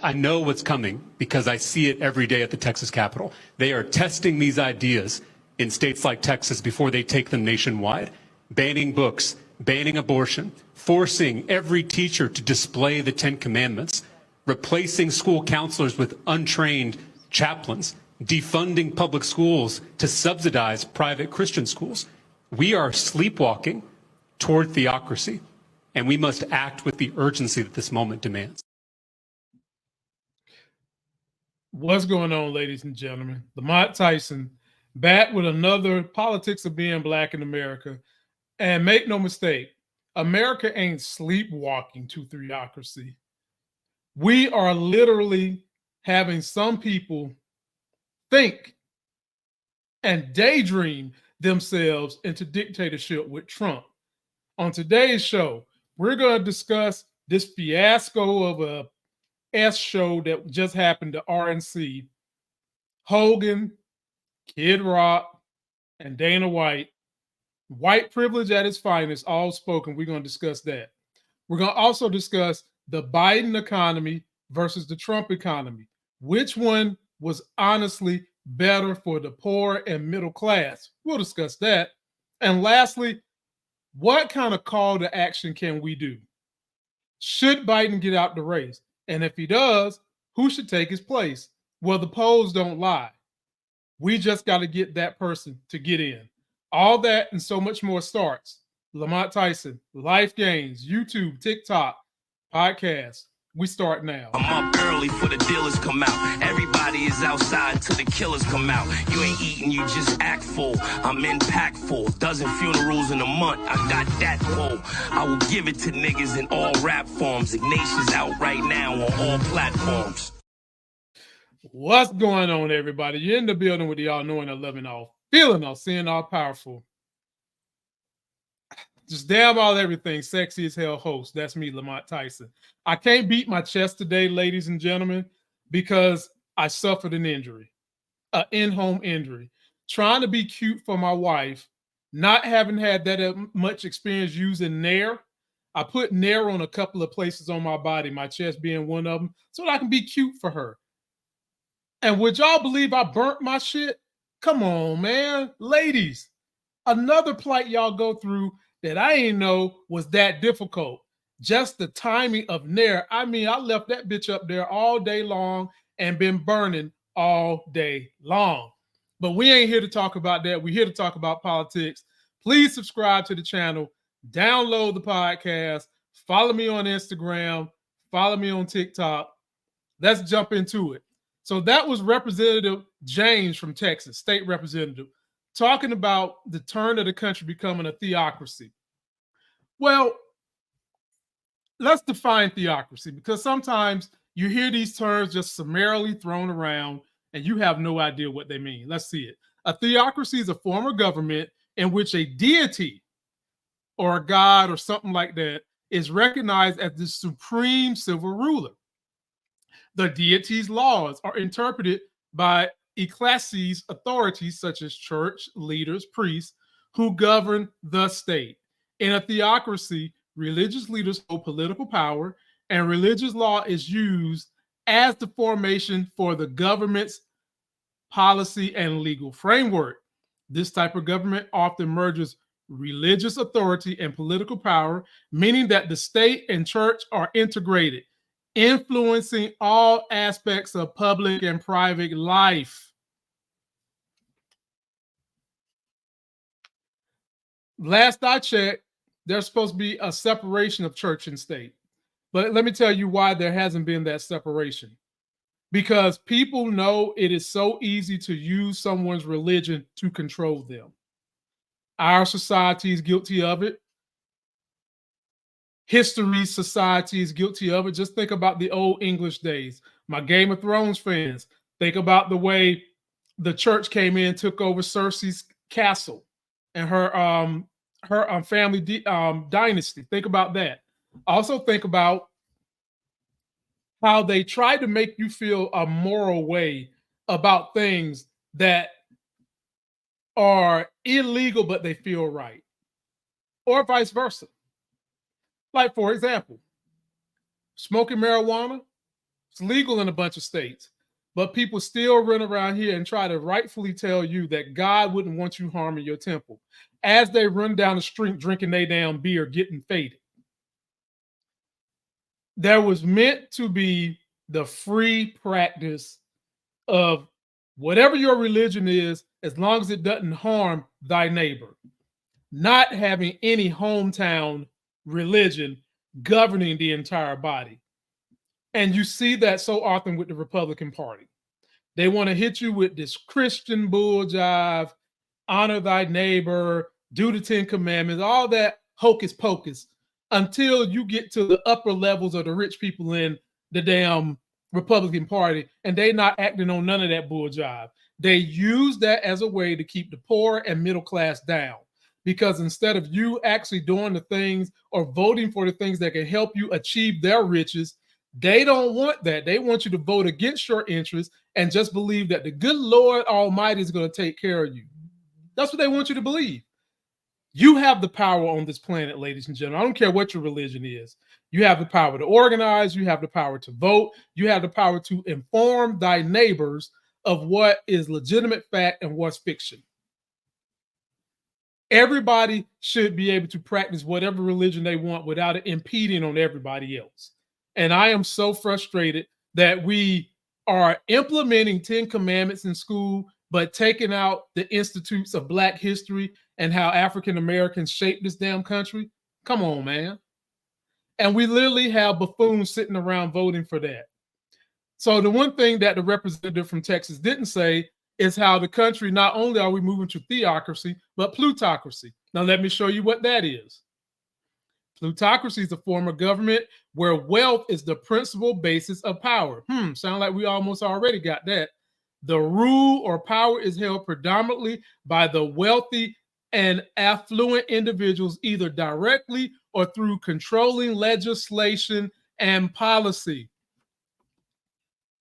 I know what's coming because I see it every day at the Texas Capitol. They are testing these ideas in states like Texas before they take them nationwide. Banning books, banning abortion, forcing every teacher to display the Ten Commandments, replacing school counselors with untrained chaplains, defunding public schools to subsidize private Christian schools. We are sleepwalking toward theocracy, and we must act with the urgency that this moment demands. What's going on, ladies and gentlemen? Lamont Tyson back with another Politics of Being Black in America. And make no mistake, America ain't sleepwalking to theocracy. We are literally having some people think and daydream themselves into dictatorship with Trump. On today's show, we're going to discuss this fiasco of a S show that just happened to RNC. Hogan, Kid Rock, and Dana White. White privilege at its finest, all spoken. We're going to discuss that. We're going to also discuss the Biden economy versus the Trump economy. Which one was honestly better for the poor and middle class? We'll discuss that. And lastly, what kind of call to action can we do? Should Biden get out the race? And if he does, who should take his place? Well, the polls don't lie. We just got to get that person to get in. All that and so much more starts. Lamont Tyson, Life Gains, YouTube, TikTok, podcast. We start now. I'm up early for the dealers come out. Everybody is outside till the killers come out. You ain't eating, you just act full. I'm impactful. Dozen funerals in a month. I got that pull. I will give it to niggas in all rap forms. Ignatius out right now on all platforms. What's going on, everybody? You're in the building with the all knowing, all loving, all feeling, all seeing, all powerful. Just damn all everything, sexy as hell host. That's me, Lamont Tyson. I can't beat my chest today, ladies and gentlemen, because I suffered an injury, an in-home injury. Trying to be cute for my wife, not having had that much experience using Nair. I put Nair on a couple of places on my body, my chest being one of them, so that I can be cute for her. And would y'all believe I burnt my shit? Come on, man. Ladies, another plight y'all go through that I ain't know was that difficult. Just the timing of Nair. I mean, I left that bitch up there all day long and been burning all day long. But we ain't here to talk about that. We're here to talk about politics. Please subscribe to the channel. Download the podcast. Follow me on Instagram. Follow me on TikTok. Let's jump into it. So that was Representative James from Texas, state representative, talking about the turn of the country becoming a theocracy. Well, let's define theocracy, because sometimes you hear these terms just summarily thrown around and you have no idea what they mean. Let's see it. A theocracy is a form of government in which a deity or a god or something like that is recognized as the supreme civil ruler. The deity's laws are interpreted by ecclesias authorities such as church leaders, priests, who govern the state. In a theocracy, religious leaders hold political power, and religious law is used as the formation for the government's policy and legal framework. This type of government often merges religious authority and political power, meaning that the state and church are integrated, influencing all aspects of public and private life. Last I checked, there's supposed to be a separation of church and state. But let me tell you why there hasn't been that separation. Because people know it is so easy to use someone's religion to control them. Our society is guilty of it. History society is guilty of it. Just think about the old English days. My Game of Thrones fans, think about the way the church came in, took over Cersei's castle and her family dynasty. Think about that. Also think about how they try to make you feel a moral way about things that are illegal, but they feel right, or vice versa. Like, for example, smoking marijuana It's legal in a bunch of states. But people still run around here and try to rightfully tell you that God wouldn't want you harming your temple as they run down the street drinking their damn beer, getting faded. There was meant to be the free practice of whatever your religion is, as long as it doesn't harm thy neighbor, not having any hometown religion governing the entire body. And you see that so often with the Republican Party. They want to hit you with this Christian bull jive, honor thy neighbor, do the 10 commandments, all that hocus pocus, until you get to the upper levels of the rich people in the damn Republican Party, and they not acting on none of that bull jive. They use that as a way to keep the poor and middle class down. Because instead of you actually doing the things or voting for the things that can help you achieve their riches, they don't want that. They want you to vote against your interests and just believe that the good Lord Almighty is going to take care of you. That's what they want you to believe. You have the power on this planet, ladies and gentlemen. I don't care what your religion is. You have the power to organize. You have the power to vote. You have the power to inform thy neighbors of what is legitimate fact and what's fiction. Everybody should be able to practice whatever religion they want without it impeding on everybody else. And I am so frustrated that we are implementing 10 commandments in school, but taking out the institutes of Black history and how African Americans shaped this damn country. Come on, man. And we literally have buffoons sitting around voting for that. So the one thing that the representative from Texas didn't say is how the country, not only are we moving to theocracy, but plutocracy. Now, let me show you what that is. Plutocracy is a form of government where wealth is the principal basis of power. Sound like we almost already got that. The rule or power is held predominantly by the wealthy and affluent individuals, either directly or through controlling legislation and policy.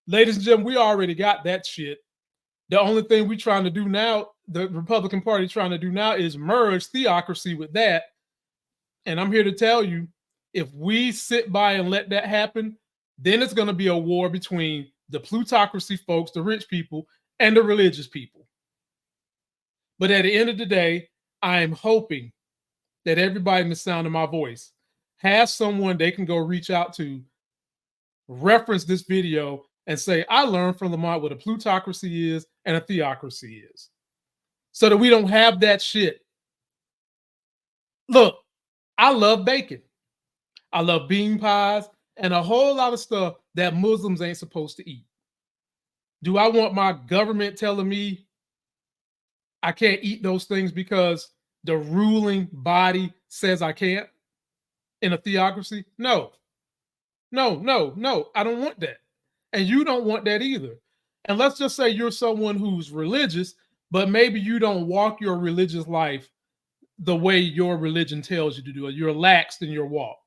Ladies and gentlemen, we already got that shit. The only thing we're trying to do now, the Republican Party trying to do now, is merge theocracy with that. And I'm here to tell you, if we sit by and let that happen, then it's going to be a war between the plutocracy folks, the rich people, and the religious people. But at the end of the day, I am hoping that everybody in the sound of my voice has someone they can go reach out to, reference this video, and say, I learned from Lamont what a plutocracy is and a theocracy is. So that we don't have that shit. Look, I love bacon. I love bean pies and a whole lot of stuff that Muslims ain't supposed to eat. Do I want my government telling me I can't eat those things because the ruling body says I can't in a theocracy? No. I don't want that. And you don't want that either. And let's just say you're someone who's religious, but maybe you don't walk your religious life the way your religion tells you to do it. You're laxed in your walk.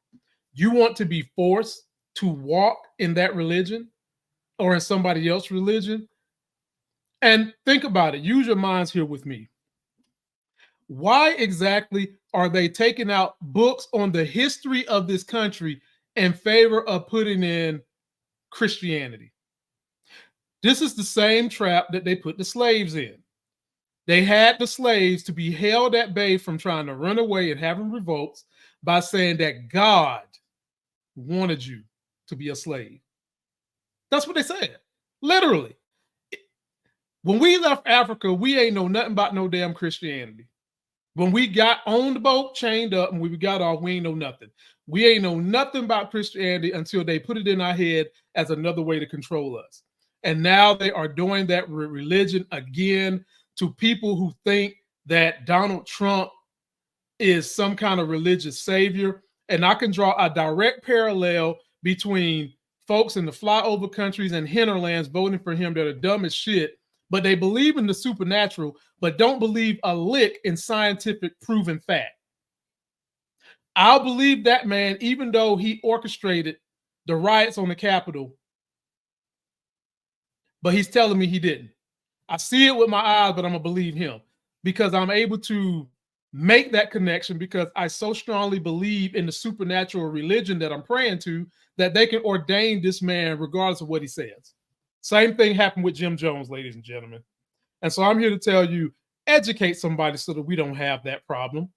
You want to be forced to walk in that religion or in somebody else's religion? And think about it. Use your minds here with me. Why exactly are they taking out books on the history of this country in favor of putting in Christianity? This is the same trap that they put the slaves in. They had the slaves to be held at bay from trying to run away and having revolts by saying that God wanted you to be a slave. That's what they said, literally. When we left Africa, we ain't know nothing about no damn Christianity. When we got on the boat, chained up, and we got off, we ain't know nothing. We ain't know nothing about Christianity until they put it in our head as another way to control us. And now they are doing that with religion again to people who think that Donald Trump is some kind of religious savior. And I can draw a direct parallel between folks in the flyover countries and hinterlands voting for him that are dumb as shit, but they believe in the supernatural, but don't believe a lick in scientific proven fact. I'll believe that man, even though he orchestrated the riots on the Capitol, but he's telling me he didn't. I see it with my eyes, but I'm gonna believe him because I'm able to make that connection because I so strongly believe in the supernatural religion that I'm praying to that they can ordain this man regardless of what he says. Same thing happened with Jim Jones, ladies and gentlemen. And so I'm here to tell you, educate somebody so that we don't have that problem.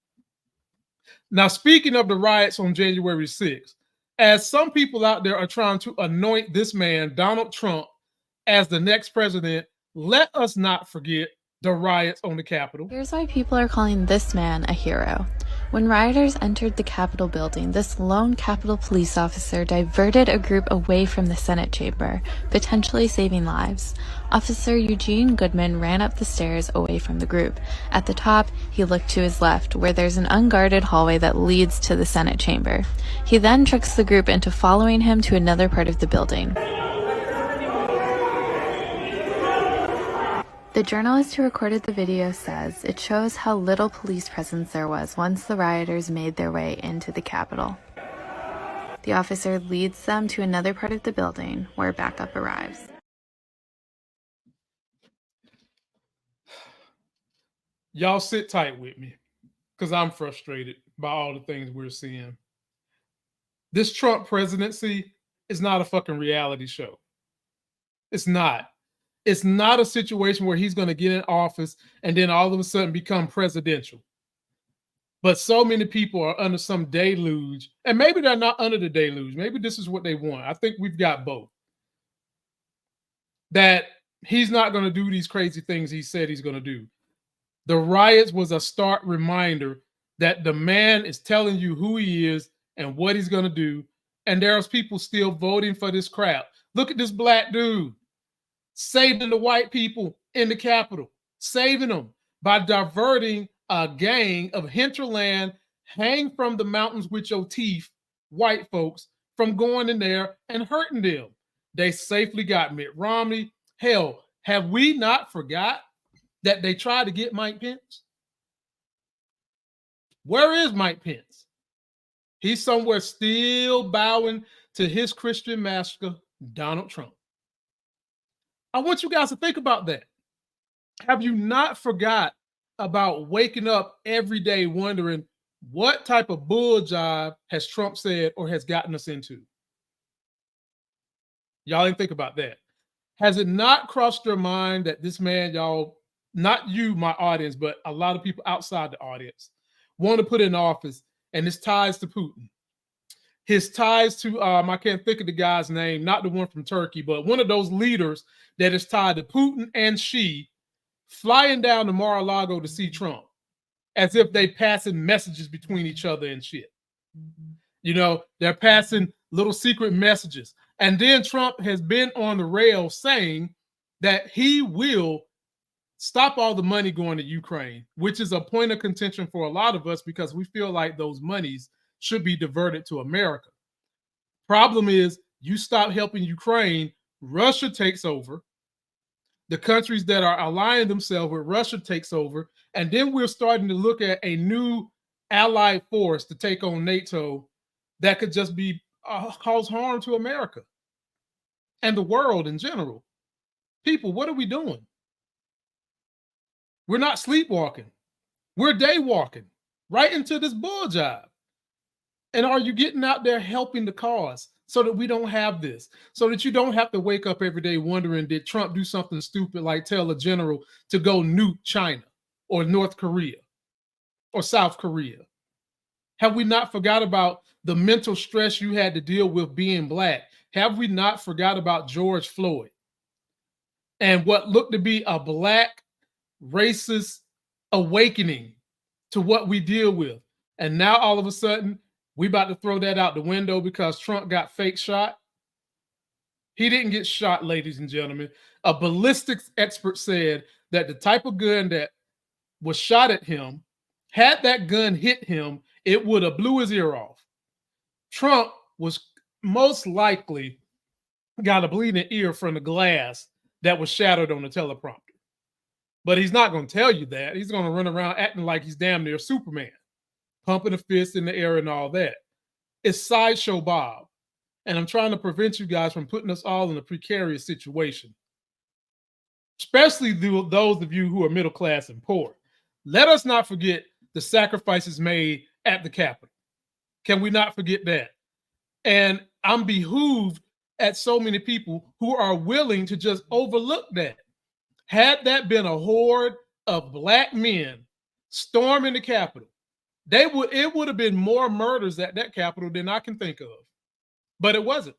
Now, speaking of the riots on January 6th, as some people out there are trying to anoint this man, Donald Trump, as the next president, let us not forget the riots on the Capitol. Here's why people are calling this man a hero. When rioters entered the Capitol building, this lone Capitol police officer diverted a group away from the Senate chamber, potentially saving lives. Officer Eugene Goodman ran up the stairs away from the group. At the top, he looked to his left, where there's an unguarded hallway that leads to the Senate chamber. He then tricks the group into following him to another part of the building. The journalist who recorded the video says it shows how little police presence there was once the rioters made their way into the Capitol. The officer leads them to another part of the building where backup arrives. Y'all sit tight with me because I'm frustrated by all the things we're seeing. This Trump presidency is not a fucking reality show. It's not. It's not a situation where he's going to get in office and then all of a sudden become presidential. But so many people are under some deluge, and maybe they're not under the deluge. Maybe this is what they want. I think we've got both. That he's not going to do these crazy things he said he's going to do. The riots was a stark reminder that the man is telling you who he is and what he's going to do. And there's people still voting for this crap. Look at this black dude saving the white people in the Capitol, saving them by diverting a gang of hinterland, hang from the mountains with your teeth, white folks, from going in there and hurting them. They safely got Mitt Romney. Hell, have we not forgot that they tried to get Mike Pence? Where is Mike Pence? He's somewhere still bowing to his Christian master, Donald Trump. I want you guys to think about that. Have you not forgot about waking up every day wondering what type of bull jive has Trump said or has gotten us into? Y'all didn't think about that. Has it not crossed your mind that this man, y'all, not you, my audience, but a lot of people outside the audience, want to put in office, and his ties to Putin? His ties to, I can't think of the guy's name, not the one from Turkey, but one of those leaders that is tied to Putin and Xi, flying down to Mar-a-Lago to see Trump, as if they passing messages between each other and shit. You know, they're passing little secret messages. And then Trump has been on the rail saying that he will stop all the money going to Ukraine, which is a point of contention for a lot of us because we feel like those monies should be diverted to America. Problem is, you stop helping Ukraine, Russia takes over. The countries that are aligning themselves with Russia takes over. And then we're starting to look at a new allied force to take on NATO that could just be cause harm to America and the world in general. People, what are we doing? We're not sleepwalking. We're day walking right into this bull job. And are you getting out there helping the cause so that we don't have this? So that you don't have to wake up every day wondering, did Trump do something stupid like tell a general to go nuke China or North Korea or South Korea? Have we not forgot about the mental stress you had to deal with being black? Have we not forgot about George Floyd and what looked to be a black racist awakening to what we deal with? And now all of a sudden, we about to throw that out the window because Trump got fake shot. He didn't get shot, ladies and gentlemen. A ballistics expert said that the type of gun that was shot at him, had that gun hit him, it would have blew his ear off. Trump was most likely got a bleeding ear from the glass that was shattered on the teleprompter. But he's not going to tell you that. He's going to run around acting like he's damn near Superman, pumping a fist in the air and all that. It's Sideshow Bob. And I'm trying to prevent you guys from putting us all in a precarious situation, especially those of you who are middle class and poor. Let us not forget the sacrifices made at the Capitol. Can we not forget that? And I'm behooved at so many people who are willing to just overlook that. Had that been a horde of black men storming the Capitol, it would have been more murders at that Capitol than I can think of. But it wasn't.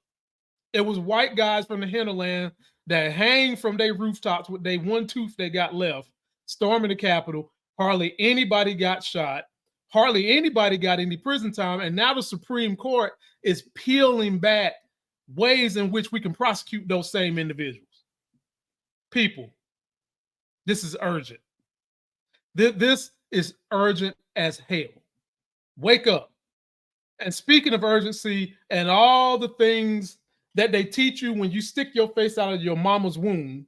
It was white guys from the hinterland that hang from their rooftops with their one tooth they got left, storming the Capitol. Hardly anybody got shot. Hardly anybody got any prison time. And now the Supreme Court is peeling back ways in which we can prosecute those same individuals. People, this is urgent. This is urgent as hell. Wake up. And speaking of urgency and all the things that they teach you when you stick your face out of your mama's womb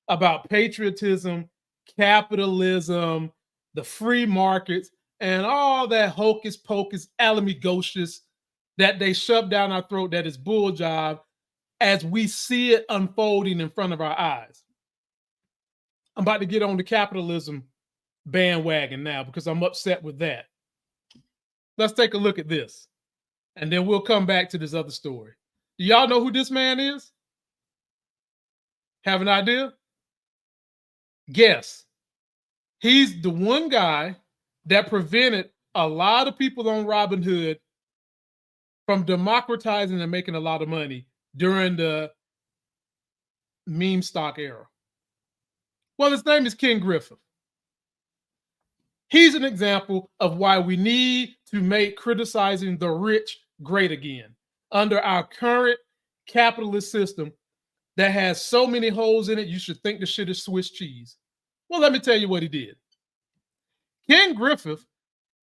about patriotism, capitalism, the free markets, and all that hocus pocus, alamigocious that they shove down our throat that is bull job as we see it unfolding in front of our eyes. I'm about to get on the capitalism bandwagon now because I'm upset with that. Let's take a look at this, and then we'll come back to this other story. Do y'all know who this man is? Have an idea? Guess. He's the one guy that prevented a lot of people on Robinhood from democratizing and making a lot of money during the meme stock era. Well, his name is Ken Griffin. He's an example of why we need to make criticizing the rich great again under our current capitalist system that has so many holes in it, you should think the shit is Swiss cheese. Well, let me tell you what he did. Ken Griffin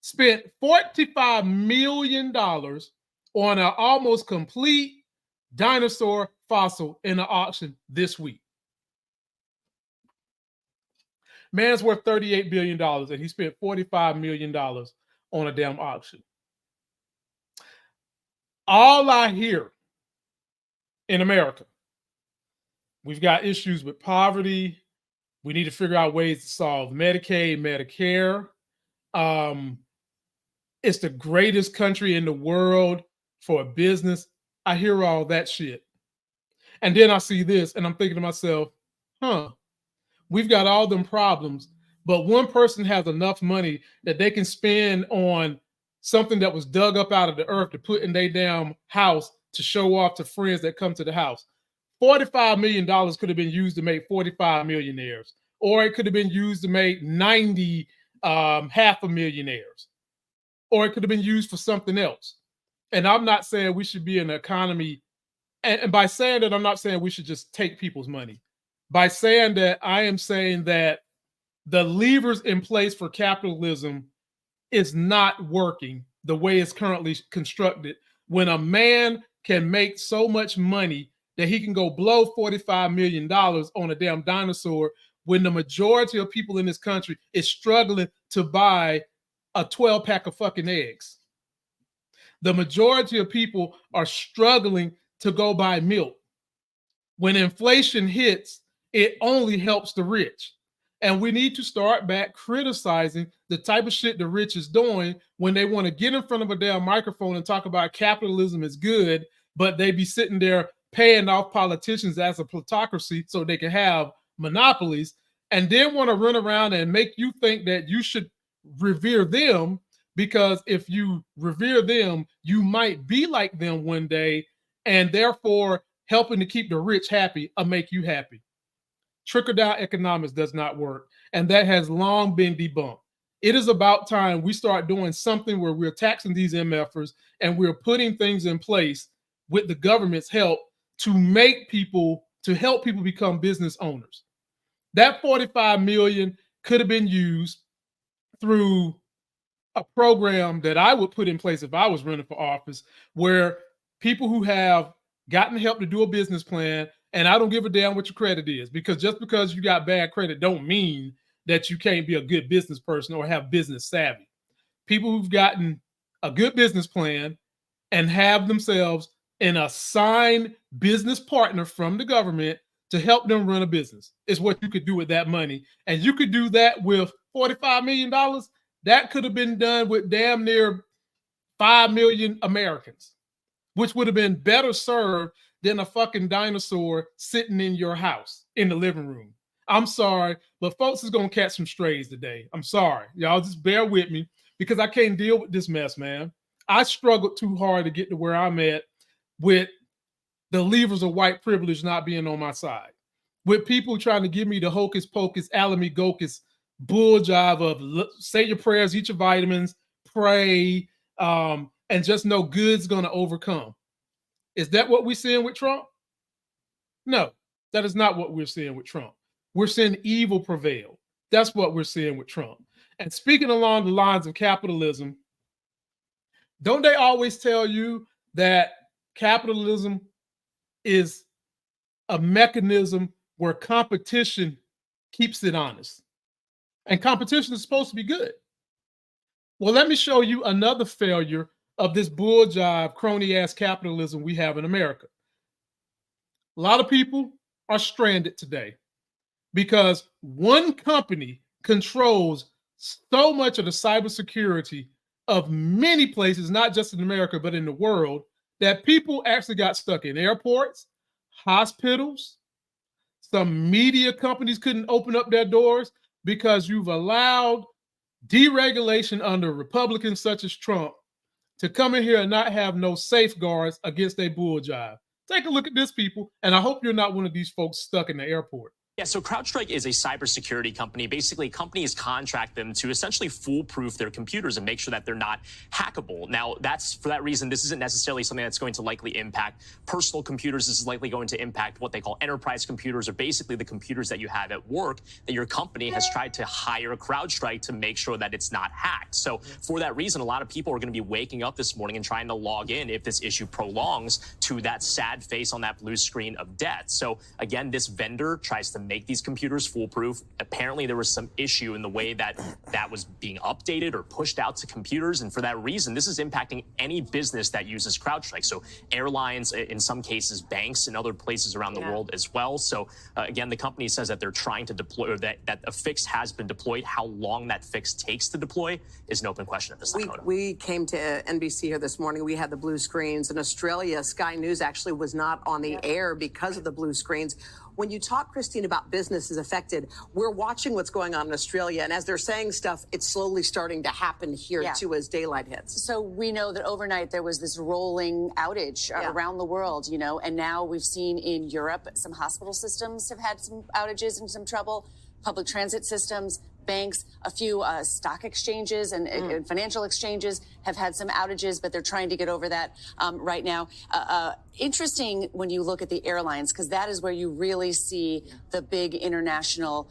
spent $45 million on an almost complete dinosaur fossil in an auction this week. Man's worth $38 billion and he spent $45 million on a damn auction. All I hear in America, we've got issues with poverty. We need to figure out ways to solve Medicaid, Medicare. It's the greatest country in the world for business. I hear all that shit. And then I see this and I'm thinking to myself, we've got all them problems, but one person has enough money that they can spend on something that was dug up out of the earth to put in their damn house to show off to friends that come to the house. $45 million could have been used to make 45 millionaires, or it could have been used to make 90 half a millionaires, or it could have been used for something else. And I'm not saying we should be in an economy, and by saying that, I'm not saying we should just take people's money. By saying that, I am saying that the levers in place for capitalism is not working the way it's currently constructed. When a man can make so much money that he can go blow $45 million on a damn dinosaur, when the majority of people in this country is struggling to buy a 12-pack of fucking eggs. The majority of people are struggling to go buy milk. When inflation hits, it only helps the rich. And we need to start back criticizing the type of shit the rich is doing when they want to get in front of a damn microphone and talk about capitalism is good, but they be sitting there paying off politicians as a plutocracy so they can have monopolies, and then want to run around and make you think that you should revere them, because if you revere them, you might be like them one day, and therefore helping to keep the rich happy or make you happy. Trickle-down economics does not work, and that has long been debunked. It is about time we start doing something where we're taxing these MFers and we're putting things in place with the government's help to help people become business owners. That 45 million could have been used through a program that I would put in place if I was running for office, where people who have gotten help to do a business plan, and I don't give a damn what your credit is, because just because you got bad credit don't mean that you can't be a good business person or have business savvy. People who've gotten a good business plan and have themselves an assigned business partner from the government to help them run a business is what you could do with that money. And you could do that with $45 million. That could have been done with damn near 5 million Americans, which would have been better served than a fucking dinosaur sitting in your house in the living room. I'm sorry, but folks is going to catch some strays today. I'm sorry. Y'all just bear with me because I can't deal with this mess, man. I struggled too hard to get to where I'm at with the levers of white privilege not being on my side, with people trying to give me the hocus pocus, alamy gocus bull job of say your prayers, eat your vitamins, pray, and just know good's going to overcome. Is that what we're seeing with Trump? No, that is not what we're seeing with Trump. We're seeing evil prevail. That's what we're seeing with Trump. And speaking along the lines of capitalism, don't they always tell you that capitalism is a mechanism where competition keeps it honest? And competition is supposed to be good. Well, let me show you another failure of this bull jive, crony ass capitalism we have in America. A lot of people are stranded today because one company controls so much of the cybersecurity of many places, not just in America, but in the world, that people actually got stuck in airports, hospitals. Some media companies couldn't open up their doors because you've allowed deregulation under Republicans such as Trump to come in here and not have no safeguards against a bull jive. Take a look at this, people, and I hope you're not one of these folks stuck in the airport. Yeah, so CrowdStrike is a cybersecurity company. Basically, companies contract them to essentially foolproof their computers and make sure that they're not hackable. Now, that's for that reason, this isn't necessarily something that's going to likely impact personal computers. This is likely going to impact what they call enterprise computers, or basically the computers that you have at work that your company has tried to hire CrowdStrike to make sure that it's not hacked. So for that reason, a lot of people are going to be waking up this morning and trying to log in if this issue prolongs to that sad face on that blue screen of death. So again, this vendor tries to make these computers foolproof. Apparently, there was some issue in the way that that was being updated or pushed out to computers. And for that reason, this is impacting any business that uses CrowdStrike. So airlines, in some cases, banks in other places around the world as well. So again, the company says that they're trying to deploy, or that a fix has been deployed. How long that fix takes to deploy is an open question at this time. We came to NBC here this morning. We had the blue screens. In Australia, Sky News actually was not on the air because of the blue screens. When you talk, Christine, about businesses affected, we're watching what's going on in Australia. And as they're saying stuff, it's slowly starting to happen here, too, as daylight hits. So we know that overnight there was this rolling outage around the world, you know, and now we've seen in Europe some hospital systems have had some outages and some trouble, public transit systems, banks, a few stock exchanges and financial exchanges have had some outages, but they're trying to get over that right now. Interesting when you look at the airlines, because that is where you really see the big international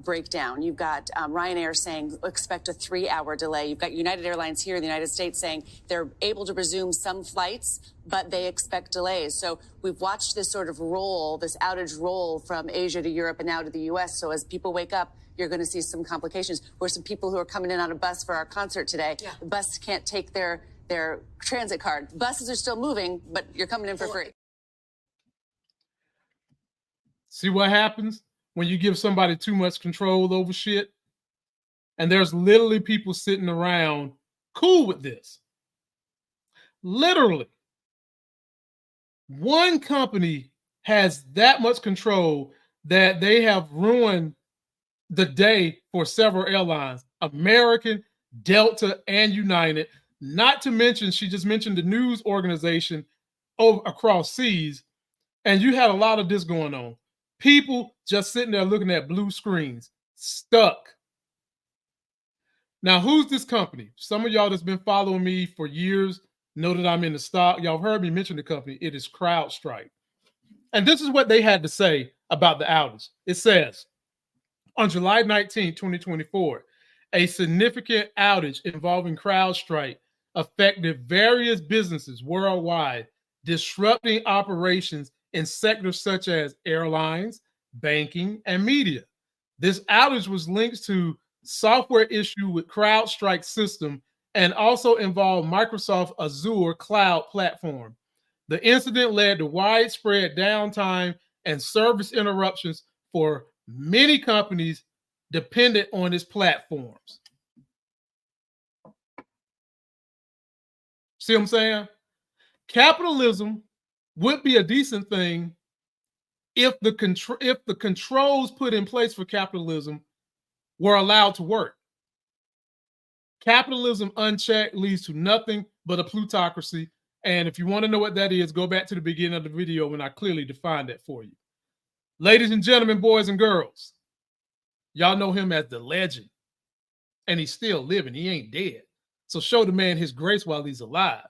breakdown. You've got Ryanair saying expect a 3-hour delay. You've got United Airlines here in the United States saying they're able to resume some flights, but they expect delays. So we've watched this sort of roll, this outage roll from Asia to Europe and now to the U.S. So as people wake up, you're going to see some complications. Where some people who are coming in on a bus for our concert today, the bus can't take their transit card. Buses are still moving, but you're coming in for free. See what happens when you give somebody too much control over shit? And there's literally people sitting around cool with this. Literally. One company has that much control that they have ruined the day for several airlines, American, Delta, and United. Not to mention, she just mentioned the news organization over across seas, and you had a lot of this going on. People just sitting there looking at blue screens, stuck. Now, who's this company? Some of y'all that's been following me for years know that I'm in the stock. Y'all heard me mention the company. It is CrowdStrike. And this is what they had to say about the outage. It says, on July 19, 2024, a significant outage involving CrowdStrike affected various businesses worldwide, disrupting operations in sectors such as airlines, banking, and media. This outage was linked to software issue with CrowdStrike system and also involved Microsoft Azure cloud platform. The incident led to widespread downtime and service interruptions for many companies dependent on its platforms. See what I'm saying? Capitalism would be a decent thing if the controls put in place for capitalism were allowed to work. Capitalism unchecked leads to nothing but a plutocracy. And if you want to know what that is, go back to the beginning of the video when I clearly defined that for you. Ladies and gentlemen, boys and girls, y'all know him as the legend. And he's still living. He ain't dead. So show the man his grace while he's alive.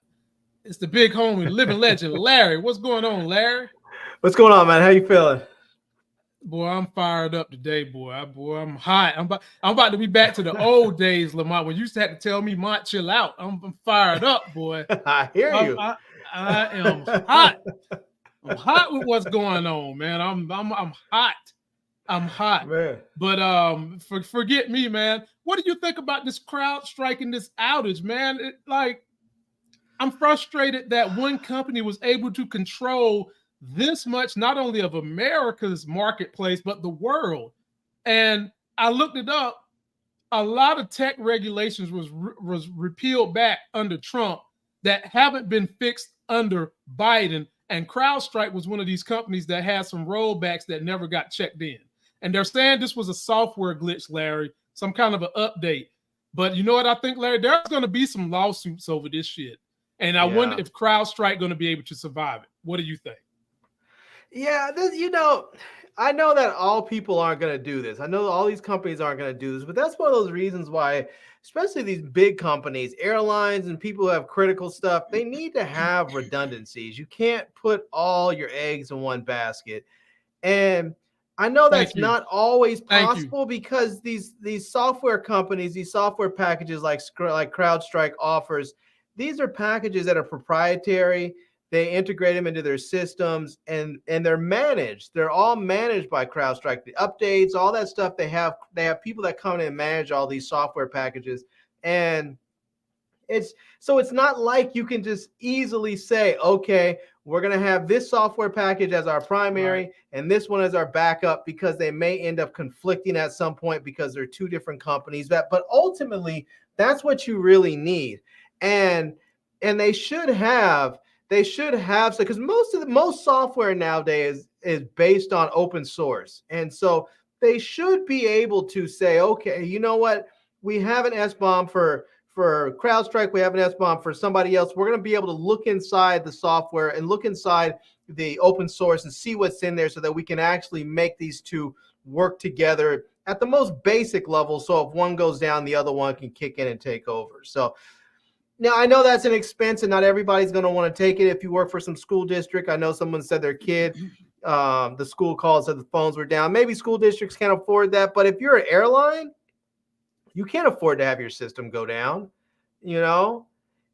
It's the big homie, living legend, Larry. What's going on, Larry? What's going on, man? How you feeling? Boy, I'm fired up today, boy. I'm hot. I'm about to be back to the old days, Lamont, when you used to have to tell me, Mont, chill out. I'm fired up, boy. I hear you. I am hot. I'm hot with what's going on, man. I'm hot. I'm hot. Man. But forget me, man. What do you think about this CrowdStrike and this outage, man? I'm frustrated that one company was able to control this much, not only of America's marketplace, but the world. And I looked it up. A lot of tech regulations was repealed back under Trump that haven't been fixed under Biden. And CrowdStrike was one of these companies that had some rollbacks that never got checked in. And they're saying this was a software glitch, Larry, some kind of an update. But you know what I think, Larry? There's going to be some lawsuits over this shit. And I wonder if CrowdStrike going to be able to survive it. What do you think? Yeah, I know that all people aren't going to do this. I know all these companies aren't going to do this, but that's one of those reasons why, especially these big companies, airlines and people who have critical stuff, they need to have redundancies. You can't put all your eggs in one basket. And I know that's not always possible because these software companies, these software packages like CrowdStrike offers, these are packages that are proprietary. They integrate them into their systems and they're managed. They're all managed by CrowdStrike. The updates, all that stuff, they have people that come in and manage all these software packages. And it's not like you can just easily say, okay, we're going to have this software package as our primary and this one as our backup, because they may end up conflicting at some point because they're two different companies. But ultimately, that's what you really need. And they should have so, because most software nowadays is based on open source. And so they should be able to say, okay, you know what? We have an SBOM for CrowdStrike. We have an SBOM for somebody else. We're going to be able to look inside the software and look inside the open source and see what's in there so that we can actually make these two work together at the most basic level. So if one goes down, the other one can kick in and take over. So now, I know that's an expense and not everybody's going to want to take it. If you work for some school district, I know someone said their kid, the school called, said the phones were down. Maybe school districts can't afford that. But if you're an airline, you can't afford to have your system go down. You know,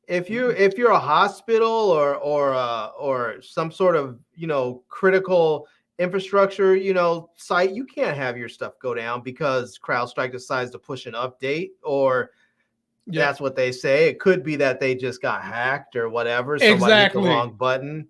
if you're a hospital or some sort of, critical infrastructure, site, you can't have your stuff go down because CrowdStrike decides to push an update or that's what they say. It could be that they just got hacked or whatever. Somebody hit the wrong button.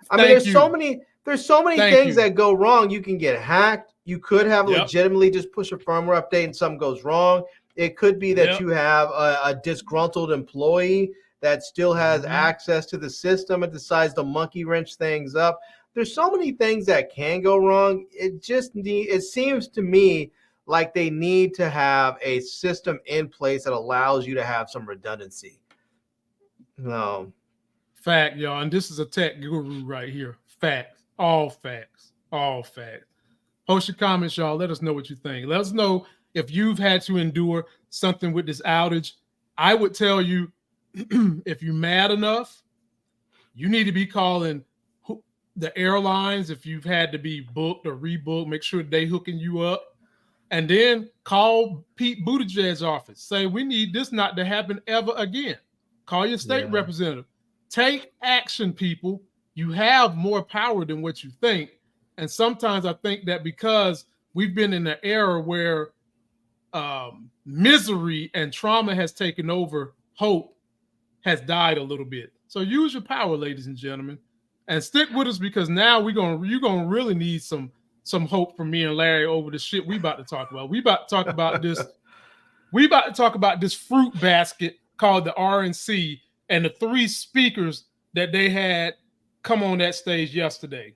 I mean, there's so many things that go wrong. You can get hacked. You could have legitimately just push a firmware update and something goes wrong. It could be that you have a disgruntled employee that still has access to the system and decides to monkey wrench things up. There's so many things that can go wrong. It seems to me like they need to have a system in place that allows you to have some redundancy. No. Fact, y'all. And this is a tech guru right here. Facts. All facts. All facts. Post your comments, y'all. Let us know what you think. Let us know if you've had to endure something with this outage. I would tell you, if you're mad enough, you need to be calling the airlines. If you've had to be booked or rebooked, make sure they hooking you up. And then call Pete Buttigieg's office. Say, we need this not to happen ever again. Call your state representative. Take action, people. You have more power than what you think. And sometimes I think that because we've been in an era where misery and trauma has taken over, hope has died a little bit. So use your power, ladies and gentlemen. And stick with us, because now you're gonna really need some hope from me and Larry over the shit we about to talk about. We about to talk about this. We about to talk about this fruit basket called the RNC and the 3 speakers that they had come on that stage yesterday.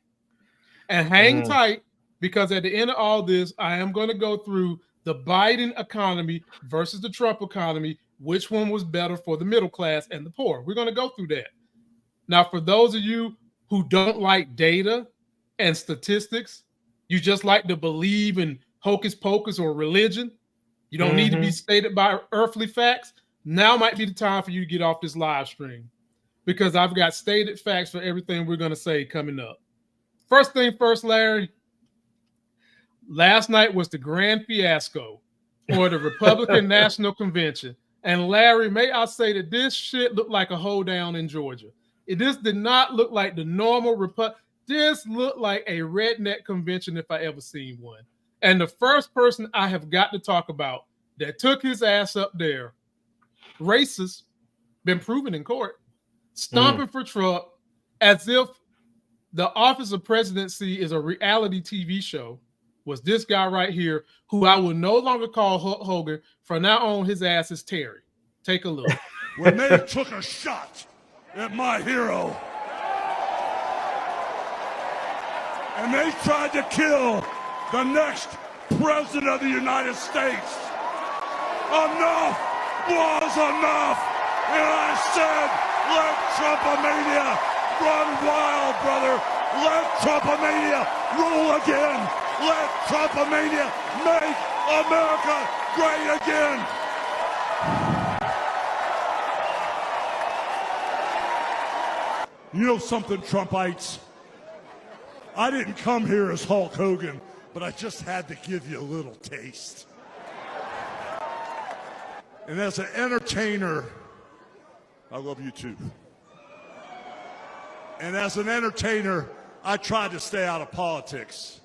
And hang tight, because at the end of all this, I am going to go through the Biden economy versus the Trump economy, which one was better for the middle class and the poor. We're going to go through that. Now, for those of you who don't like data and statistics, you just like to believe in hocus pocus or religion, you don't need to be stated by earthly facts, now might be the time for you to get off this live stream, because I've got stated facts for everything we're going to say coming up. First thing first, Larry, last night was the grand fiasco for the Republican National Convention. And Larry, may I say that this shit looked like a hoedown in Georgia. This did not look like the normal This looked like a redneck convention if I ever seen one. And the first person I have got to talk about that took his ass up there, racist, been proven in court, stomping for Trump as if the office of presidency is a reality TV show, was this guy right here, who I will no longer call Hulk Hogan. From now on, his ass is Terry. Take a look. When they took a shot at my hero, and they tried to kill the next president of the United States, enough was enough. And I said, let Trumpomania run wild, brother. Let Trumpomania rule again. Let Trumpomania make America great again. You know something, Trumpites? I didn't come here as Hulk Hogan, but I just had to give you a little taste. And as an entertainer, I love you too. And as an entertainer, I tried to stay out of politics.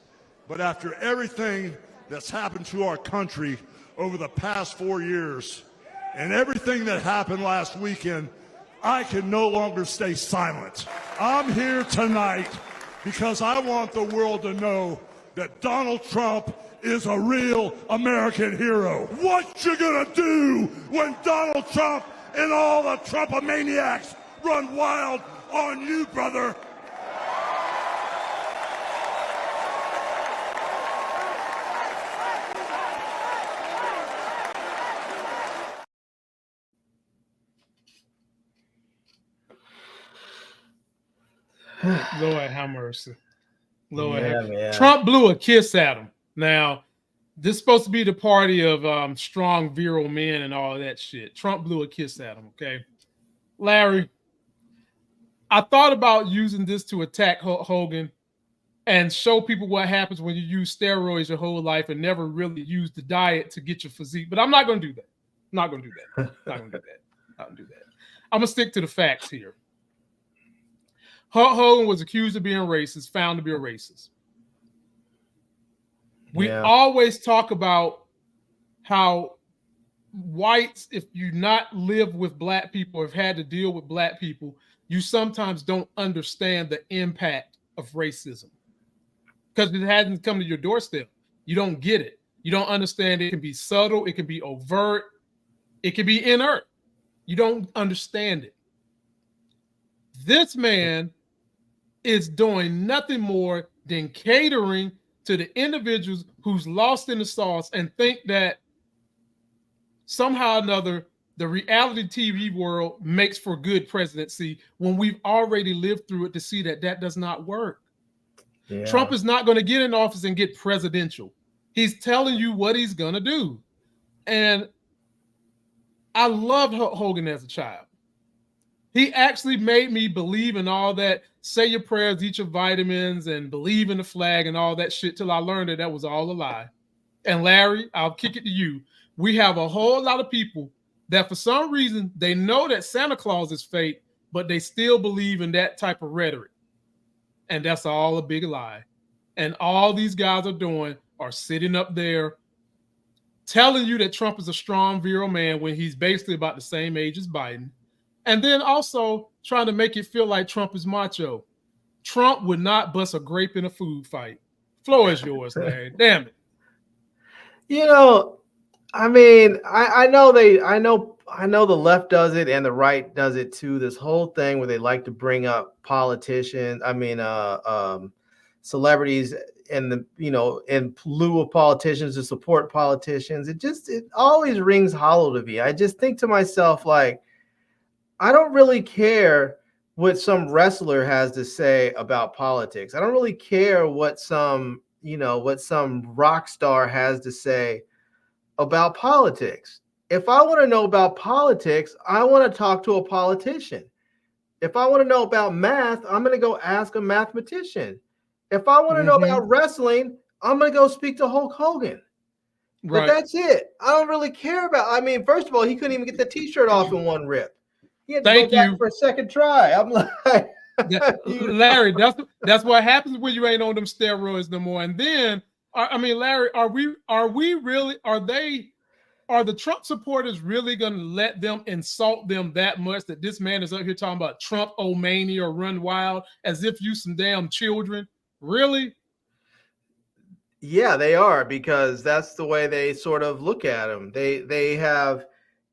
But after everything that's happened to our country over the past 4 years, and everything that happened last weekend, I can no longer stay silent. I'm here tonight because I want the world to know that Donald Trump is a real American hero. What you gonna do when Donald Trump and all the Trumpomaniacs run wild on you, brother? Lord have mercy. Lord have mercy. Trump blew a kiss at him. Now, this is supposed to be the party of strong, virile men and all of that shit. Trump blew a kiss at him, okay? Larry, I thought about using this to attack Hulk Hogan and show people what happens when you use steroids your whole life and never really use the diet to get your physique. But I'm not going to do that. I'm not going to do that. Not going to do that. Not going to do that. I'm going to stick to the facts here. Hulk Hogan was accused of being racist, found to be a racist. We always talk about how whites, if you not live with black people or have had to deal with black people, you sometimes don't understand the impact of racism because it hasn't come to your doorstep. You don't get it. You don't understand. It can be subtle. It can be overt. It can be inert. You don't understand it. This man is doing nothing more than catering to the individuals who's lost in the sauce and think that somehow or another the reality TV world makes for good presidency when we've already lived through it to see that that does not work. Yeah. Trump is not going to get in office and get presidential. He's telling you what he's going to do. And I loved Hulk Hogan as a child. He actually made me believe in all that, say your prayers, eat your vitamins, and believe in the flag and all that shit till I learned that that was all a lie. And Larry, I'll kick it to you. We have a whole lot of people that for some reason, they know that Santa Claus is fake, but they still believe in that type of rhetoric. And that's all a big lie. And all these guys are doing are sitting up there telling you that Trump is a strong, virile man when he's basically about the same age as Biden. And then also trying to make it feel like Trump is macho. Trump would not bust a grape in a food fight. Floor is yours, Larry. Damn it. You know, I mean, I know I know the left does it and the right does it too. This whole thing where they like to bring up politicians, celebrities in the, in lieu of politicians to support politicians. It always rings hollow to me. I just think to myself, like, I don't really care what some wrestler has to say about politics. I don't really care what some rock star has to say about politics. If I want to know about politics, I want to talk to a politician. If I want to know about math, I'm going to go ask a mathematician. If I want to know about wrestling, I'm going to go speak to Hulk Hogan. But that's it. I don't really care about. I mean, first of all, he couldn't even get the T-shirt off in one rip. He had to go back for a second try. I'm like, Larry, that's what happens when you ain't on them steroids no more. And then, I mean, Larry, are the Trump supporters really going to let them insult them that much that this man is up here talking about Trump-o-mania or run wild as if you some damn children? Really? Yeah, they are, because that's the way they sort of look at him. They have,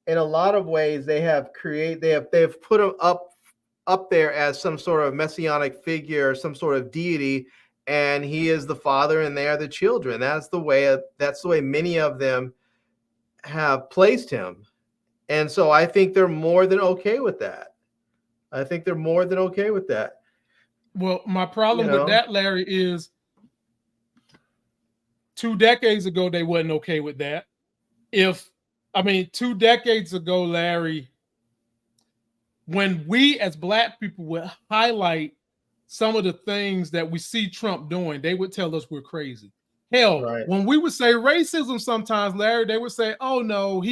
in a lot of ways, they've put him up there as some sort of messianic figure, some sort of deity, and he is the father and they are the children. That's the way many of them have placed him. And so I think they're more than okay with that. Well, my problem with that, Larry, is 2 decades ago, they wasn't okay with that. 2 decades ago, Larry, when we as Black people would highlight some of the things that we see Trump doing, they would tell us we're crazy. Hell, when we would say racism sometimes, Larry, they would say, oh, no,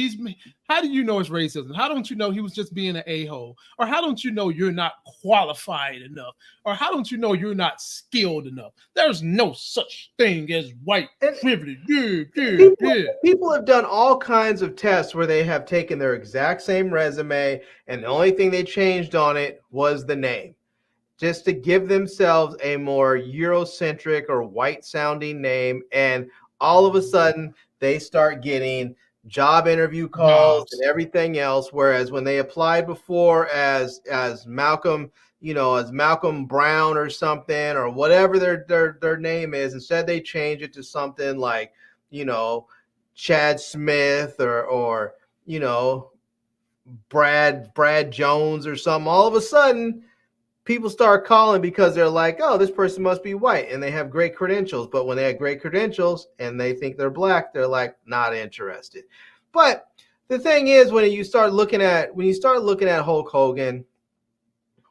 how do you know it's racism? How don't you know he was just being an a-hole? Or how don't you know you're not qualified enough? Or how don't you know you're not skilled enough? There's no such thing as white privilege. People have done all kinds of tests where they have taken their exact same resume and the only thing they changed on it was the name, just to give themselves a more Eurocentric or white-sounding name, and all of a sudden they start getting job interview calls and everything else. Whereas when they applied before as Malcolm, as Malcolm Brown or something, or whatever their name is, instead they change it to something like, Chad Smith or Brad Jones or something. All of a sudden, people start calling because they're like, oh, this person must be white and they have great credentials. But when they have great credentials and they think they're Black, they're like, not interested. But the thing is, when you start looking at Hulk Hogan,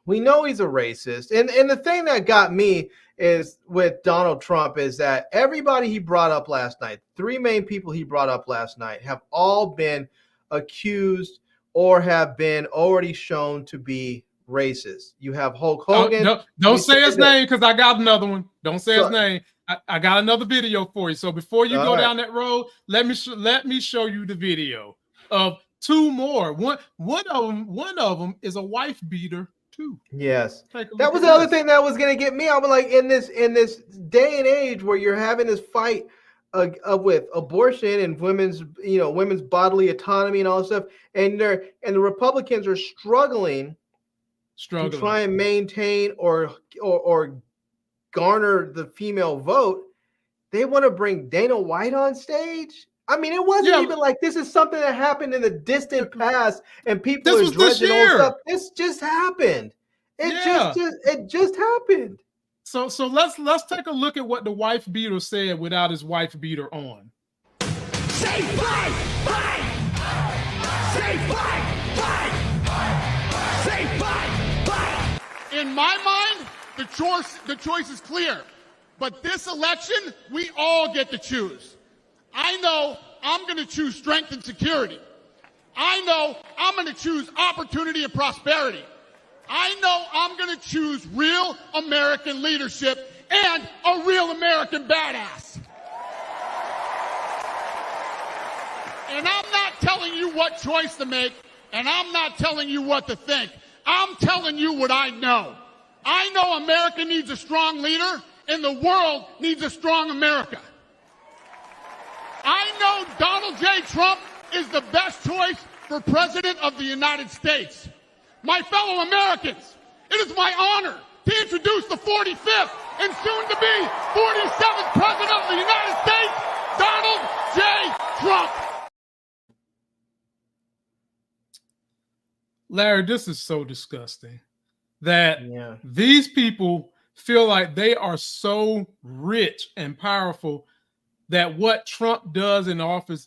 we know he's a racist. And the thing that got me is with Donald Trump is that everybody he brought up last night, 3 main people he brought up last night, have all been accused or have been already shown to be racist. You have Hulk Hogan. Don't say his name, because I got another one. Don't say his name. I got another video for you. So before you go down that road, let me show you the video of 2 more. One of them is a wife beater too. Yes, that was the other thing that was going to get me. I was like, in this day and age where you're having this fight with abortion and women's bodily autonomy and all this stuff, and the Republicans are struggling to try and maintain or garner the female vote, they want to bring Dana White on stage. I mean, it wasn't even like this is something that happened in the distant past and people are dredging old stuff. This just happened. It just happened. So let's take a look at what the wife beater said without his wife beater on. Say fight! Fight! Say fight! Fight! Say fight! In my mind, the choice is clear. But this election, we all get to choose. I know I'm going to choose strength and security. I know I'm going to choose opportunity and prosperity. I know I'm going to choose real American leadership and a real American badass. And I'm not telling you what choice to make, and I'm not telling you what to think. I'm telling you what I know. I know America needs a strong leader, and the world needs a strong America. I know Donald J. Trump is the best choice for President of the United States. My fellow Americans, it is my honor to introduce the 45th and soon to be 47th President of the United States, Donald J. Trump. Larry, this is so disgusting that these people feel like they are so rich and powerful that what Trump does in office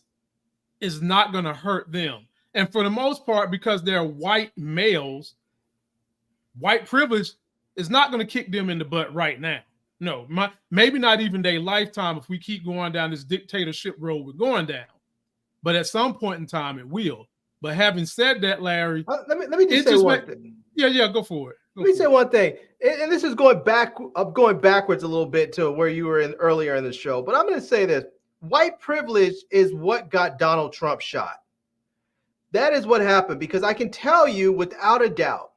is not going to hurt them. And for the most part, because they're white males, white privilege is not going to kick them in the butt right now. No, maybe not even their lifetime if we keep going down this dictatorship road we're going down. But at some point in time, it will. But having said that, Larry, let me just say one thing. Yeah, go for it. Let me say one thing, and this is going backwards a little bit to where you were in earlier in the show. But I'm going to say this: white privilege is what got Donald Trump shot. That is what happened, because I can tell you without a doubt,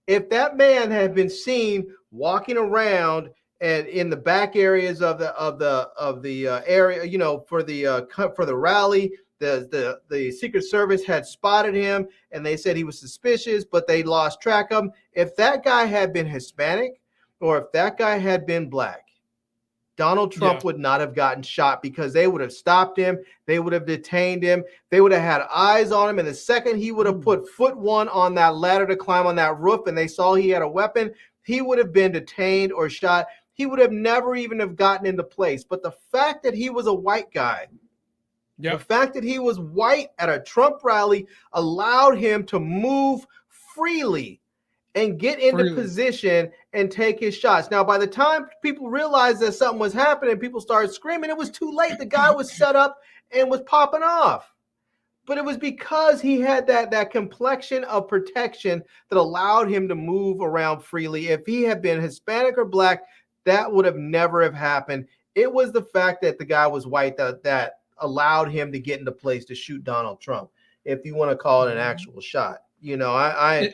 if that man had been seen walking around and in the back areas of the area, you know, for the rally, the Secret Service had spotted him and they said he was suspicious, but they lost track of him. If that guy had been Hispanic or if that guy had been black, Donald Trump would not have gotten shot, because they would have stopped him. They would have detained him. They would have had eyes on him. And the second he would have put foot one on that ladder to climb on that roof and they saw he had a weapon, he would have been detained or shot. He would have never even have gotten into place. But the fact that he was a white guy, the fact that he was white at a Trump rally allowed him to move freely and get into position and take his shots. Now, by the time people realized that something was happening, people started screaming, it was too late. The guy was set up and was popping off. But it was because he had that complexion of protection that allowed him to move around freely. If he had been Hispanic or black, that would have never have happened. It was the fact that the guy was white that allowed him to get into place to shoot Donald Trump, if you want to call it an actual shot. You know,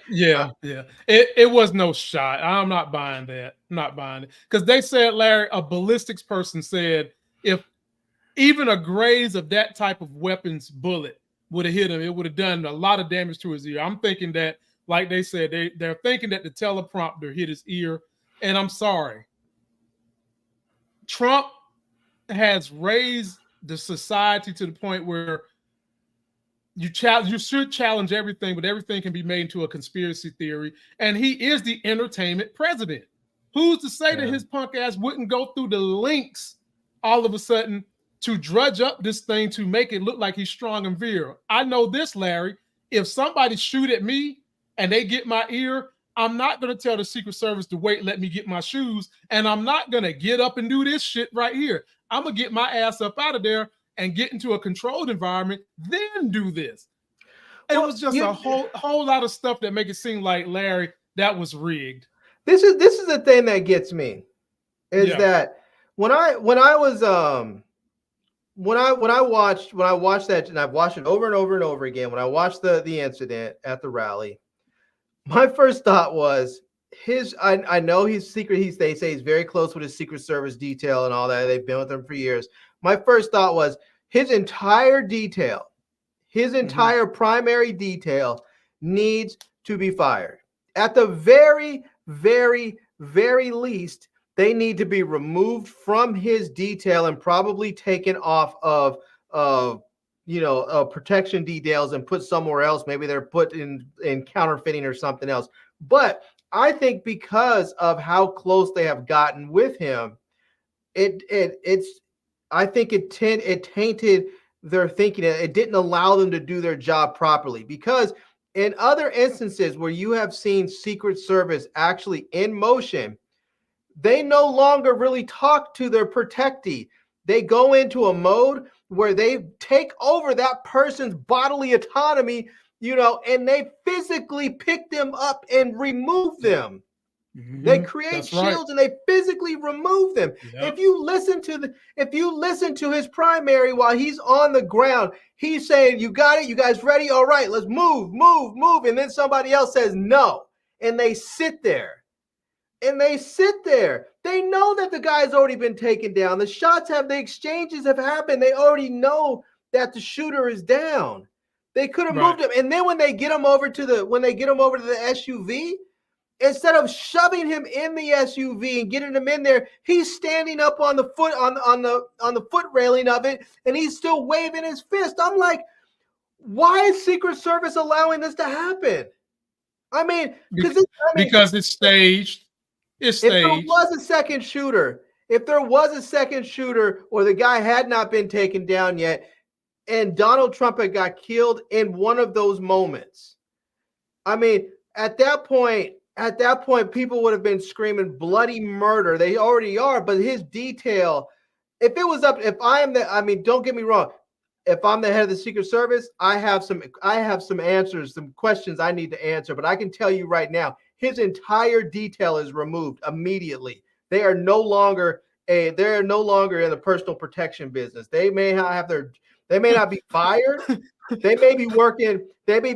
it was no shot. I'm not buying that. I'm not buying it, because they said, Larry, a ballistics person said if even a graze of that type of weapons bullet would have hit him, it would have done a lot of damage to his ear. I'm thinking that, like they said, they're thinking that the teleprompter hit his ear. And I'm sorry, Trump has raised the society to the point where you should challenge everything, but everything can be made into a conspiracy theory. And he is the entertainment president. Who's to say that his punk ass wouldn't go through the links all of a sudden to drudge up this thing to make it look like he's strong and virile? I know this, Larry. If somebody shoot at me and they get my ear, I'm not going to tell the Secret Service to wait, let me get my shoes. And I'm not going to get up and do this shit right here. I'm going to get my ass up out of there and get into a controlled environment, then do this. It was just a whole lot of stuff that make it seem like, Larry, that was rigged. This is the thing that gets me, is that when I watched that, and I've watched it over and over and over again, when I watched the incident at the rally, my first thought was I know he's secret. They say he's very close with his Secret Service detail and all that. They've been with him for years. My first thought was his entire detail, his entire primary detail needs to be fired. At the very, very, very least, they need to be removed from his detail and probably taken off of protection details and put somewhere else. Maybe they're put in counterfeiting or something else. But I think because of how close they have gotten with him, I think it tainted their thinking. It didn't allow them to do their job properly, because in other instances where you have seen Secret Service actually in motion, they no longer really talk to their protectee. They go into a mode where they take over that person's bodily autonomy, and they physically pick them up and remove them. They create shields and they physically remove them. If you listen to his primary while he's on the ground, he's saying, "You got it, you guys ready? All right, let's move." And then somebody else says no, and they sit there. They know that the guy's already been taken down. The exchanges have happened. They already know that the shooter is down. They could have moved him. And then when they get him over to the SUV, instead of shoving him in the SUV and getting him in there, he's standing up on the foot on the foot railing of it, and he's still waving his fist. I'm like, why is Secret Service allowing this to happen? I mean, because it's staged. It's staged. If there was a second shooter, or the guy had not been taken down yet, and Donald Trump had got killed in one of those moments, I mean, at that point, people would have been screaming bloody murder. They already are, but his detail, don't get me wrong. If I'm the head of the Secret Service, I have some answers, some questions I need to answer, but I can tell you right now, his entire detail is removed immediately. They are no longer in the personal protection business. They may not be fired. They may be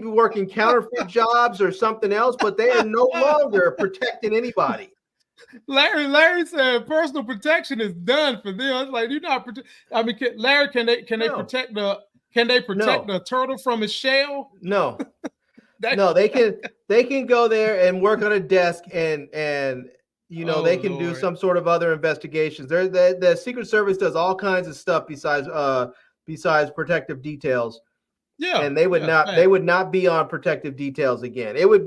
working counterfeit jobs or something else, but they are no longer protecting anybody. Larry said personal protection is done for them. It's like, you're not Larry, can they protect the turtle from its shell? No. No, they can go there and work on a desk and they can do some sort of other investigations. The Secret Service does all kinds of stuff besides protective details. Yeah. And they would not be on protective details again. It would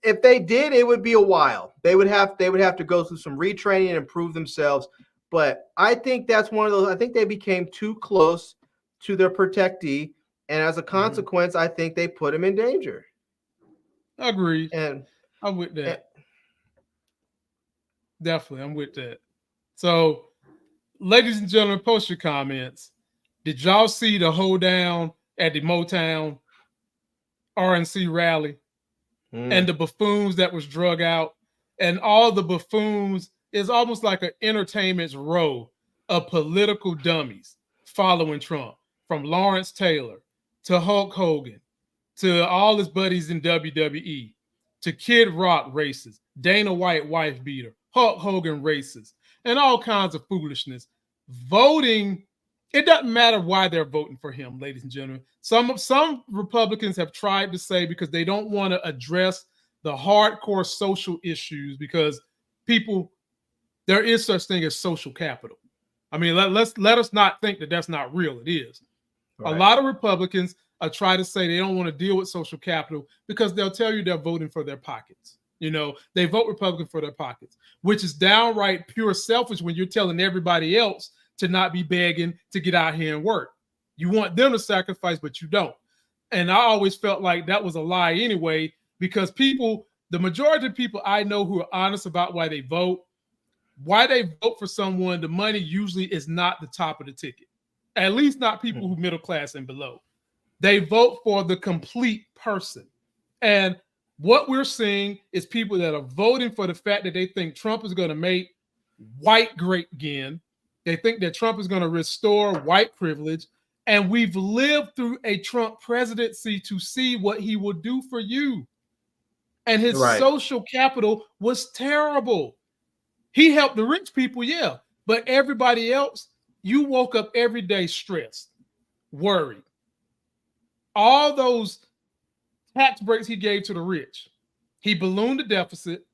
if they did, it would be a while. They would have to go through some retraining and improve themselves. But I think that's one of those. I think they became too close to their protectee, and as a consequence, I think they put him in danger. Agreed. And I'm with that. Definitely, I'm with that. So, ladies and gentlemen, post your comments. Did y'all see the hoedown at the Motown RNC rally? And the buffoons that was drug out, and all the buffoons is almost like an entertainment's row of political dummies following Trump, from Lawrence Taylor to Hulk Hogan to all his buddies in WWE to Kid Rock races, Dana White wife beater, Hulk Hogan races, and all kinds of foolishness. Voting, it doesn't matter why they're voting for him, ladies and gentlemen. Some Republicans have tried to say because they don't want to address the hardcore social issues, because there is such thing as social capital. I mean, let us not think that that's not real. It is. Right. A lot of Republicans try to say they don't want to deal with social capital because they'll tell you they're voting for their pockets. They vote Republican for their pockets, which is downright pure selfish when you're telling everybody else to not be begging to get out here and work. You want them to sacrifice, but you don't. And I always felt like that was a lie anyway, because the majority of people I know who are honest about why they vote for someone, the money usually is not the top of the ticket. At least not people who middle class and below. They vote for the complete person. And what we're seeing is people that are voting for the fact that they think Trump is going to make white great again. They think that Trump is going to restore white privilege. And we've lived through a Trump presidency to see what he will do for you. And his social capital was terrible. He helped the rich people, yeah. But everybody else, you woke up every day stressed, worried. All those tax breaks he gave to the rich, he ballooned the deficit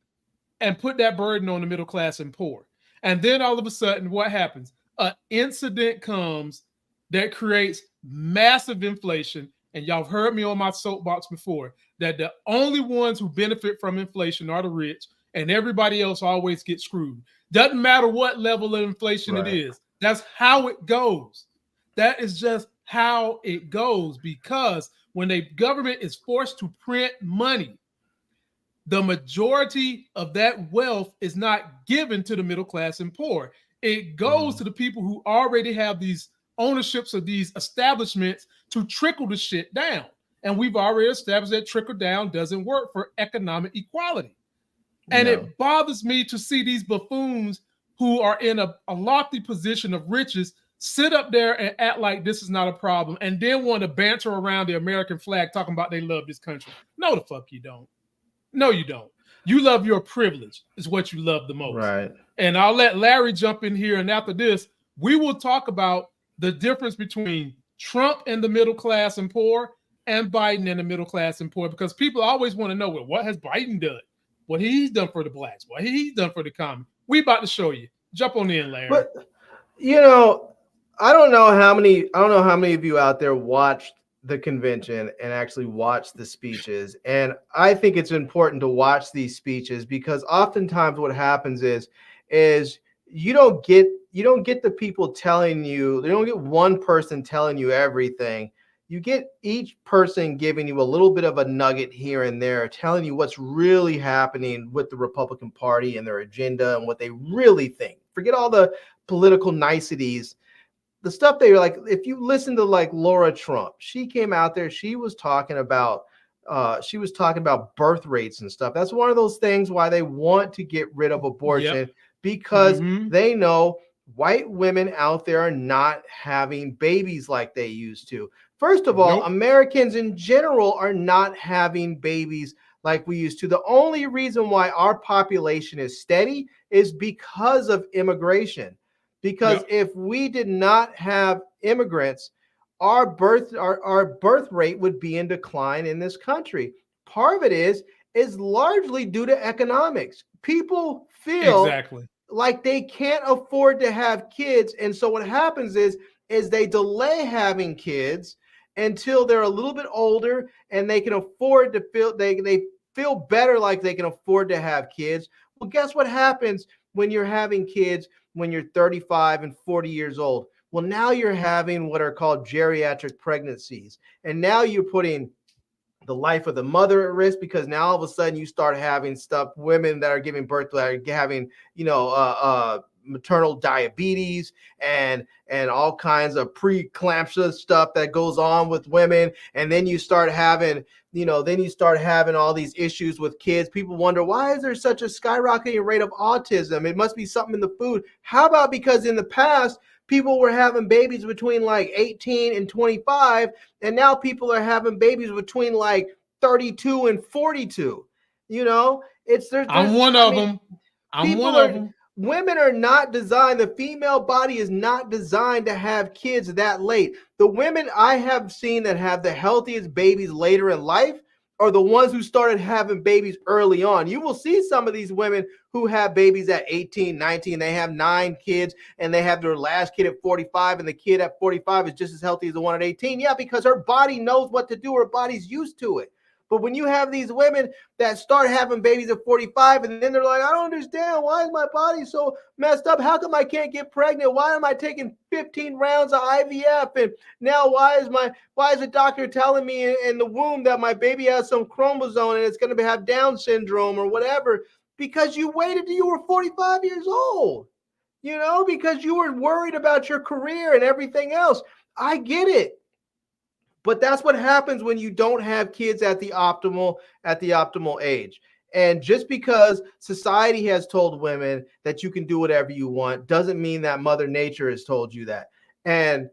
and put that burden on the middle class and poor. And then all of a sudden, what happens? An incident comes that creates massive inflation. And y'all have heard me on my soapbox before that the only ones who benefit from inflation are the rich, and everybody else always gets screwed. Doesn't matter what level of inflation it is. That's how it goes. That is just how it goes, because when a government is forced to print money, the majority of that wealth is not given to the middle class and poor. It goes to the people who already have these ownerships of these establishments to trickle the shit down. And we've already established that trickle down doesn't work for economic equality. And it bothers me to see these buffoons who are in a lofty position of riches sit up there and act like this is not a problem, and then want to banter around the American flag talking about they love this country. No, the fuck you don't. No, you don't. You love your privilege is what you love the most. Right. And I'll let Larry jump in here, and after this, we will talk about the difference between Trump and the middle class and poor, and Biden and the middle class and poor, because people always want to know, well, what has Biden done? What he's done for the blacks? What he's done for the common? We about to show you. Jump on in, Larry. But I don't know how many of you out there watched the convention and actually watched the speeches. And I think it's important to watch these speeches, because oftentimes what happens is you don't get the people telling you, you don't get one person telling you everything. You get each person giving you a little bit of a nugget here and there, telling you what's really happening with the Republican Party and their agenda and what they really think. Forget all the political niceties. The stuff they were like, if you listen to like Laura Trump, she came out there, she was talking about birth rates and stuff. That's one of those things why they want to get rid of abortion, because they know white women out there are not having babies like they used to. First of all, Americans in general are not having babies like we used to. The only reason why our population is steady is because of immigration. Because if we did not have immigrants, our birth rate would be in decline in this country. Part of it is largely due to economics. People feel like they can't afford to have kids, and so what happens is they delay having kids until they're a little bit older and they can afford to feel they feel better, like they can afford to have kids. Well, guess what happens when you're having kids when you're 35 and 40 years old? Well, now you're having what are called geriatric pregnancies. And now you're putting the life of the mother at risk, because now all of a sudden you start having women that are giving birth that are having, maternal diabetes and all kinds of preeclampsia stuff that goes on with women. And then you start having, all these issues with kids. People wonder, why is there such a skyrocketing rate of autism? It must be something in the food. How about because in the past, people were having babies between like 18 and 25, and now people are having babies between like 32 and 42. I'm one of them. Women are not designed, the female body is not designed to have kids that late. The women I have seen that have the healthiest babies later in life are the ones who started having babies early on. You will see some of these women who have babies at 18, 19, they have 9 kids, and they have their last kid at 45, and the kid at 45 is just as healthy as the one at 18. Yeah, because her body knows what to do, her body's used to it. But when you have these women that start having babies at 45, and then they're like, I don't understand, why is my body so messed up? How come I can't get pregnant? Why am I taking 15 rounds of IVF? And now why is the doctor telling me in the womb that my baby has some chromosome and it's going to have Down syndrome or whatever? Because you waited till you were 45 years old, because you were worried about your career and everything else. I get it. But that's what happens when you don't have kids at the optimal age. And just because society has told women that you can do whatever you want doesn't mean that Mother Nature has told you that. And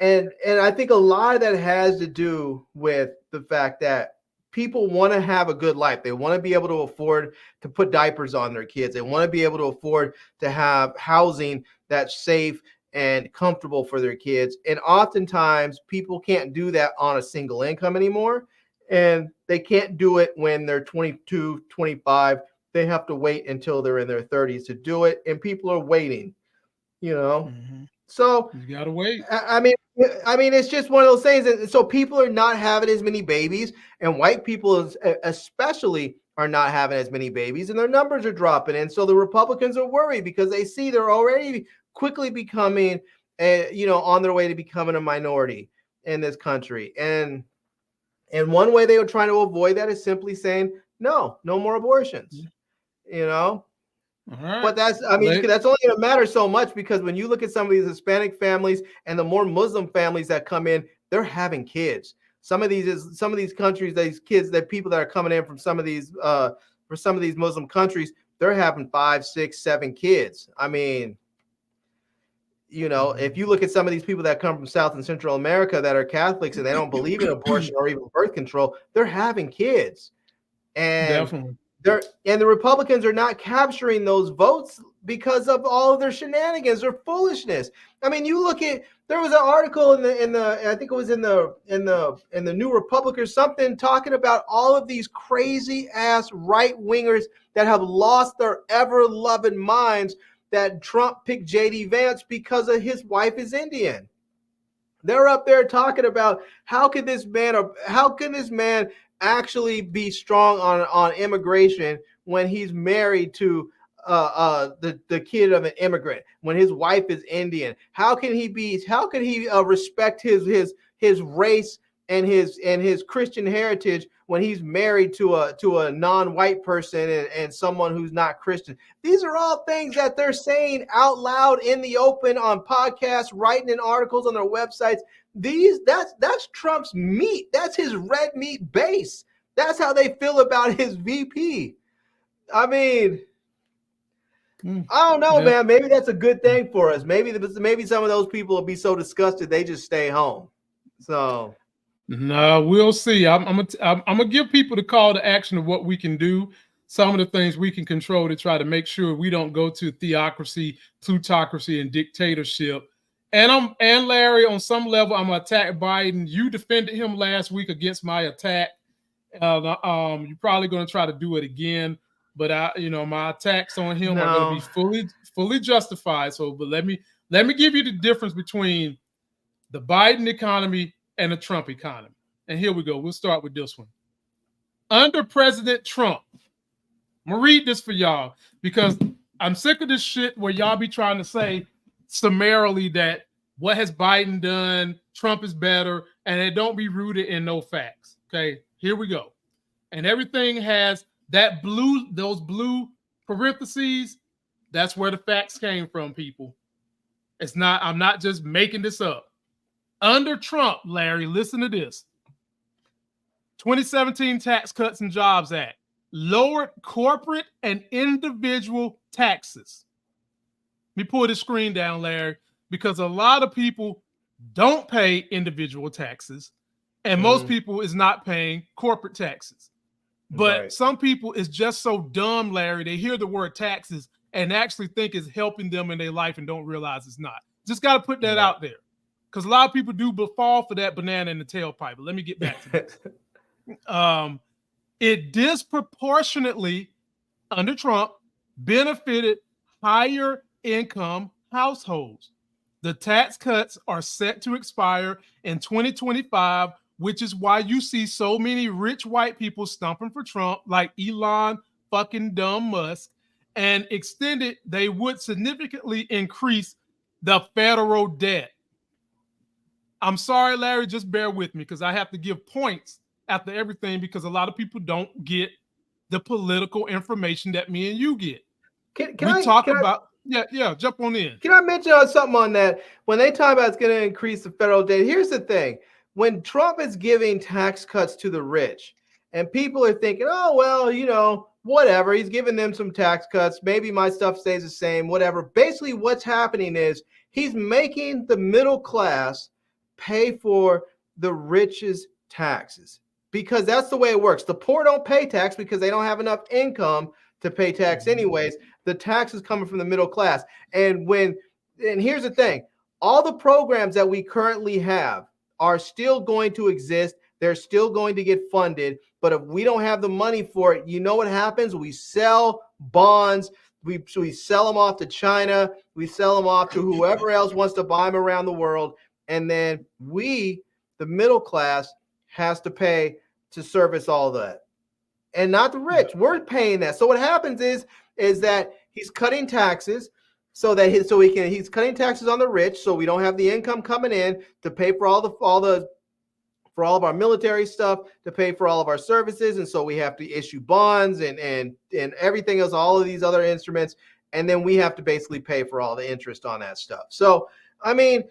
I think a lot of that has to do with the fact that people want to have a good life. They want to be able to afford to put diapers on their kids. They want to be able to afford to have housing that's safe and comfortable for their kids. And oftentimes people can't do that on a single income anymore. And they can't do it when they're 22, 25. They have to wait until they're in their 30s to do it. And people are waiting, So you gotta wait. I mean, it's just one of those things. And so people are not having as many babies, and white people especially are not having as many babies, and their numbers are dropping. And so the Republicans are worried because they see they're already quickly becoming, on their way to becoming a minority in this country. And one way they were trying to avoid that is simply saying, no more abortions, Right. But that's only going to matter so much, because when you look at some of these Hispanic families and the more Muslim families that come in, they're having kids. Some of these countries, these kids, that people that are coming in from some of these Muslim countries, they're having 5, 6, 7 kids. I mean, if you look at some of these people that come from South and Central America that are Catholics and they don't believe in abortion or even birth control, they're having kids. And definitely, And the Republicans are not capturing those votes because of all of their shenanigans or foolishness. I mean, you look at, there was an article in the I think it was in the New Republic or something, talking about all of these crazy ass right wingers that have lost their ever loving minds, that Trump picked JD Vance because of his wife is Indian. They're up there talking about how can this man actually be strong on immigration when he's married to the kid of an immigrant, when his wife is Indian. How can he respect his race and his Christian heritage when he's married to a non-white person and someone who's not Christian? These are all things that they're saying out loud in the open on podcasts, writing in articles on their websites. That's Trump's meat. That's his red meat base. That's how they feel about his VP. I mean, I don't know, man. Maybe that's a good thing for us. Maybe some of those people will be so disgusted they just stay home. So, no, we'll see. I'm gonna give people the call to action of what we can do. Some of the things we can control to try to make sure we don't go to theocracy, plutocracy, and dictatorship. And Larry, on some level, I'm gonna attack Biden. You defended him last week against my attack. You're probably gonna try to do it again. But my attacks on him are going to be fully justified. So, but let me give you the difference between the Biden economy and the Trump economy. And here we go. We'll start with this one. Under President Trump, I'm gonna read this for y'all because I'm sick of this shit where y'all be trying to say summarily that what has Biden done, Trump is better, and it don't be rooted in no facts. Okay, here we go. And everything has those blue parentheses, that's where the facts came from, people. I'm not just making this up. Under Trump, Larry, listen to this. 2017 Tax Cuts and Jobs Act lowered corporate and individual taxes. Let me pull this screen down, Larry, because a lot of people don't pay individual taxes, and most people is not paying corporate taxes. But some people is just so dumb, Larry, they hear the word taxes and actually think it's helping them in their life and don't realize it's not. Just got to put that out there, because a lot of people do fall for that banana in the tailpipe. But let me get back to this. It disproportionately, under Trump, benefited higher income households. The tax cuts are set to expire in 2025, which is why you see so many rich white people stumping for Trump, like Elon fucking dumb Musk, and extended, they would significantly increase the federal debt. I'm sorry, Larry, just bear with me because I have to give points after everything because a lot of people don't get the political information that me and you get. Jump on in. Can I mention something on that? When they talk about it's going to increase the federal debt, here's the thing. When Trump is giving tax cuts to the rich and people are thinking, oh, well, whatever, he's giving them some tax cuts. Maybe my stuff stays the same, whatever. Basically, what's happening is he's making the middle class pay for the rich's taxes because that's the way it works. The poor don't pay tax because they don't have enough income to pay tax anyways. The tax is coming from the middle class. And here's the thing, all the programs that we currently have are still going to exist. They're still going to get funded. But if we don't have the money for it, you know what happens? We sell bonds. We sell them off to China. We sell them off to whoever else wants to buy them around the world. And then we, the middle class, has to pay to service all that. And not the rich. We're paying that. So what happens is that he's cutting taxes he's cutting taxes on the rich, so we don't have the income coming in to pay for all of our military stuff, to pay for all of our services, and so we have to issue bonds and everything else, all of these other instruments, and then we have to basically pay for all the interest on that stuff. So, I mean,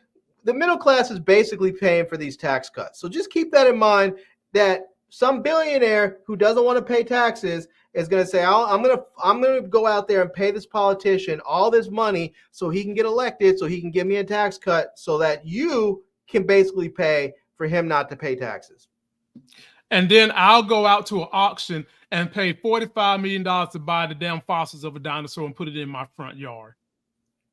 the middle class is basically paying for these tax cuts. So just keep that in mind, that some billionaire who doesn't want to pay taxes is going to say, I'm going to go out there and pay this politician all this money so he can get elected, so he can give me a tax cut so that you can basically pay for him not to pay taxes. And then I'll go out to an auction and pay $45 million to buy the damn fossils of a dinosaur and put it in my front yard.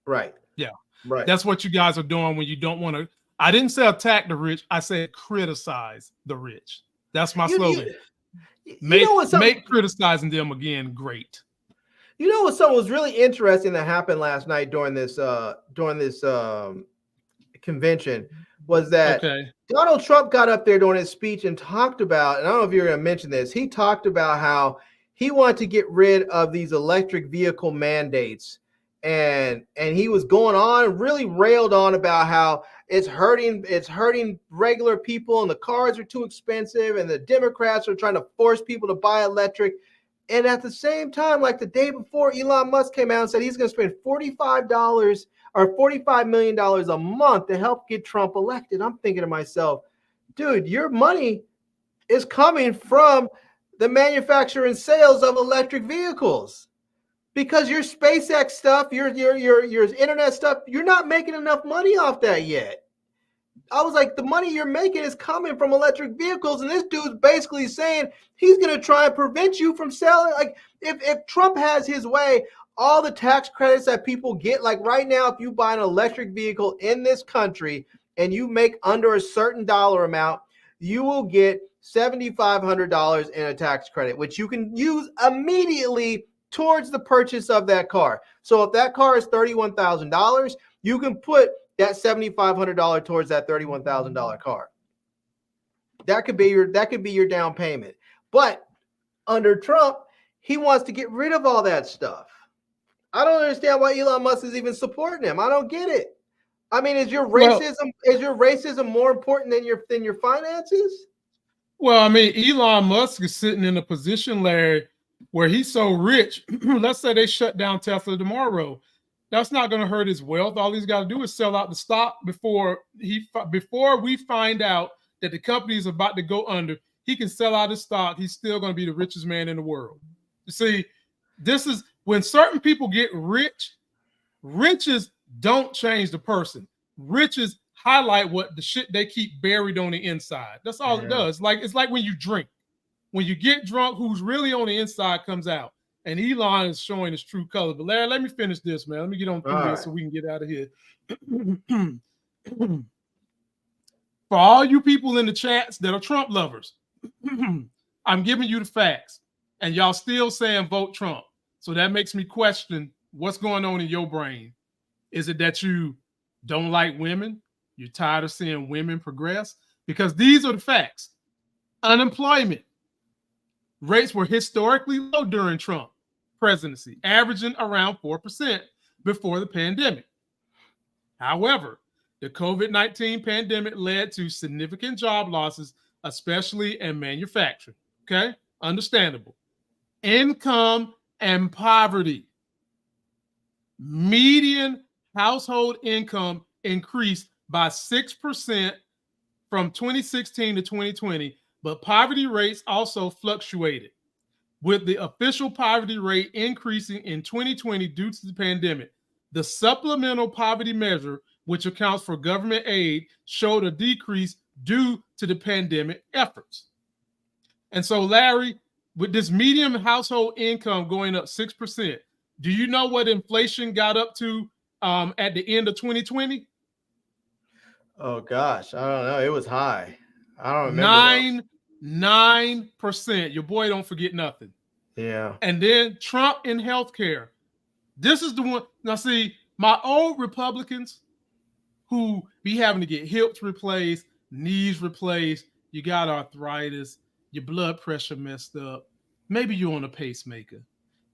Right. Yeah. Right. That's what you guys are doing when you don't want to. I didn't say attack the rich. I said criticize the rich. That's my slogan. Make criticizing them again great. You know what? Something was really interesting that happened last night during this convention was that Donald Trump got up there during his speech and talked about, and I don't know if you're going to mention this, he talked about how he wanted to get rid of these electric vehicle mandates. And he was going on, really railed on about how it's hurting regular people and the cars are too expensive and the Democrats are trying to force people to buy electric. And at the same time, like the day before, Elon Musk came out and said he's going to spend $45 million a month to help get Trump elected. I'm thinking to myself, dude, your money is coming from the manufacture and sales of electric vehicles. Because your SpaceX stuff, your internet stuff, you're not making enough money off that yet. I was like, the money you're making is coming from electric vehicles, and this dude's basically saying he's going to try and prevent you from selling. Like, if Trump has his way, all the tax credits that people get, like right now, if you buy an electric vehicle in this country and you make under a certain dollar amount, you will get $7,500 in a tax credit, which you can use immediately towards the purchase of that car. So if that car is $31,000, you can put that $7,500 towards that $31,000 car. That could be your down payment. But under Trump, he wants to get rid of all that stuff. I don't understand why Elon Musk is even supporting him. I don't get it. I mean, is your racism more important than your finances? Well, I mean, Elon Musk is sitting in a position, Larry, where he's so rich. Let's say they shut down Tesla tomorrow. That's not going to hurt his wealth. All he's got to do is sell out the stock before we find out that the company is about to go under. He can sell out his stock. He's still going to be the richest man in the world. You see, this is when certain people get rich. Riches don't change the person. Riches highlight what the shit they keep buried on the inside. That's all it does. It's like when you drink. When you get drunk, who's really on the inside comes out. And Elon is showing his true color. But Larry, let me finish this, man. Let me get on through this so we can get out of here. For all you people in the chats that are Trump lovers, I'm giving you the facts. And y'all still saying vote Trump. So that makes me question what's going on in your brain. Is it that you don't like women? You're tired of seeing women progress? Because these are the facts. Unemployment rates were historically low during Trump presidency, averaging around 4% before the pandemic. However, the COVID-19 pandemic led to significant job losses, especially in manufacturing. Okay, understandable. Income and poverty. Median household income increased by 6% from 2016 to 2020, but poverty rates also fluctuated, with the official poverty rate increasing in 2020 due to the pandemic. The supplemental poverty measure, which accounts for government aid, showed a decrease due to the pandemic efforts. And so, Larry, with this median household income going up 6%, do you know what inflation got up to at the end of 2020? Oh, gosh. I don't know. It was high. I don't remember. 9%. Your boy don't forget nothing. Yeah. And then Trump in healthcare. This is the one. Now, see, my old Republicans who be having to get hips replaced, knees replaced, you got arthritis, your blood pressure messed up. Maybe you're on a pacemaker.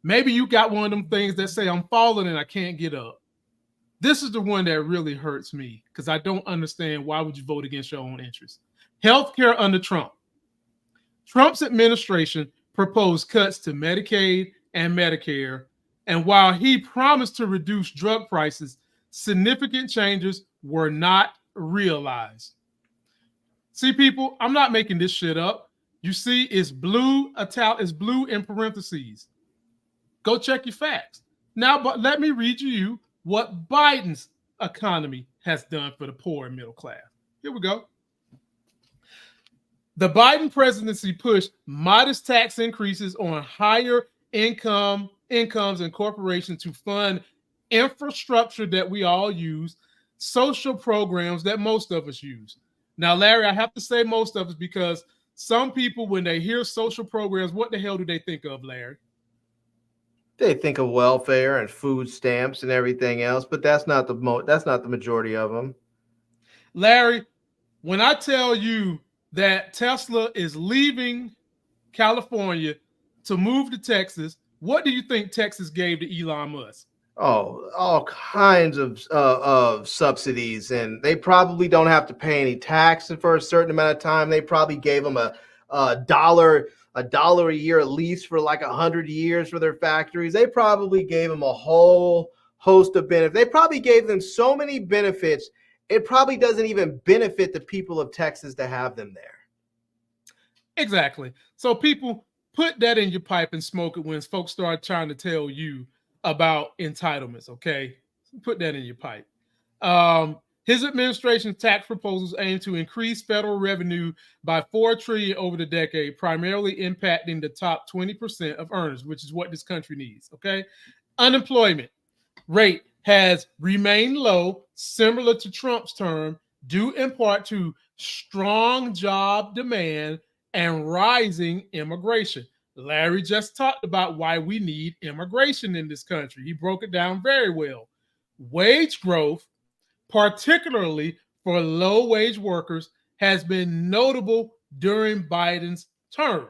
Maybe you got one of them things that say, I'm falling and I can't get up. This is the one that really hurts me because I don't understand why would you vote against your own interests. Healthcare under Trump. Trump's administration proposed cuts to Medicaid and Medicare, and while he promised to reduce drug prices, significant changes were not realized. See, people, I'm not making this shit up. You see, it's blue in parentheses. Go check your facts. Now, but let me read you what Biden's economy has done for the poor and middle class. Here we go. The Biden presidency pushed modest tax increases on higher incomes and corporations to fund infrastructure that we all use, social programs that most of us use. Now, Larry, I have to say most of us because some people, when they hear social programs, what the hell do they think of, Larry? They think of welfare and food stamps and everything else, but that's not the majority of them. Larry, when I tell you that Tesla is leaving California to move to Texas, what do you think Texas gave to Elon Musk? Oh, all kinds of subsidies, and they probably don't have to pay any tax for a certain amount of time. They probably gave them a dollar a year lease for like 100 years for their factories. They probably gave them a whole host of benefits. They probably gave them so many benefits, it probably doesn't even benefit the people of Texas to have them there. Exactly. So people, put that in your pipe and smoke it when folks start trying to tell you about entitlements, okay? Put that in your pipe. His administration's tax proposals aim to increase federal revenue by $4 trillion over the decade, primarily impacting the top 20% of earners, which is what this country needs, okay? Unemployment rate has remained low, similar to Trump's term, due in part to strong job demand and rising immigration. Larry just talked about why we need immigration in this country. He broke it down very well. Wage growth, particularly for low-wage workers, has been notable during Biden's term.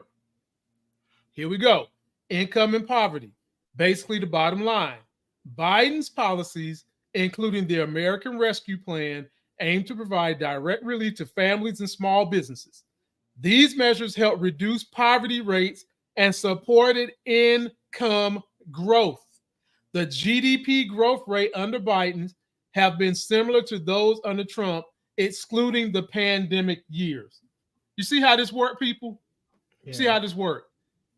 Here we go. Income and poverty. Basically, the bottom line. Biden's policies, including the American Rescue Plan, aim to provide direct relief to families and small businesses. These measures help reduce poverty rates and supported income growth. The GDP growth rate under Biden have been similar to those under Trump, excluding the pandemic years. You see how this works, people? Yeah. See how this works?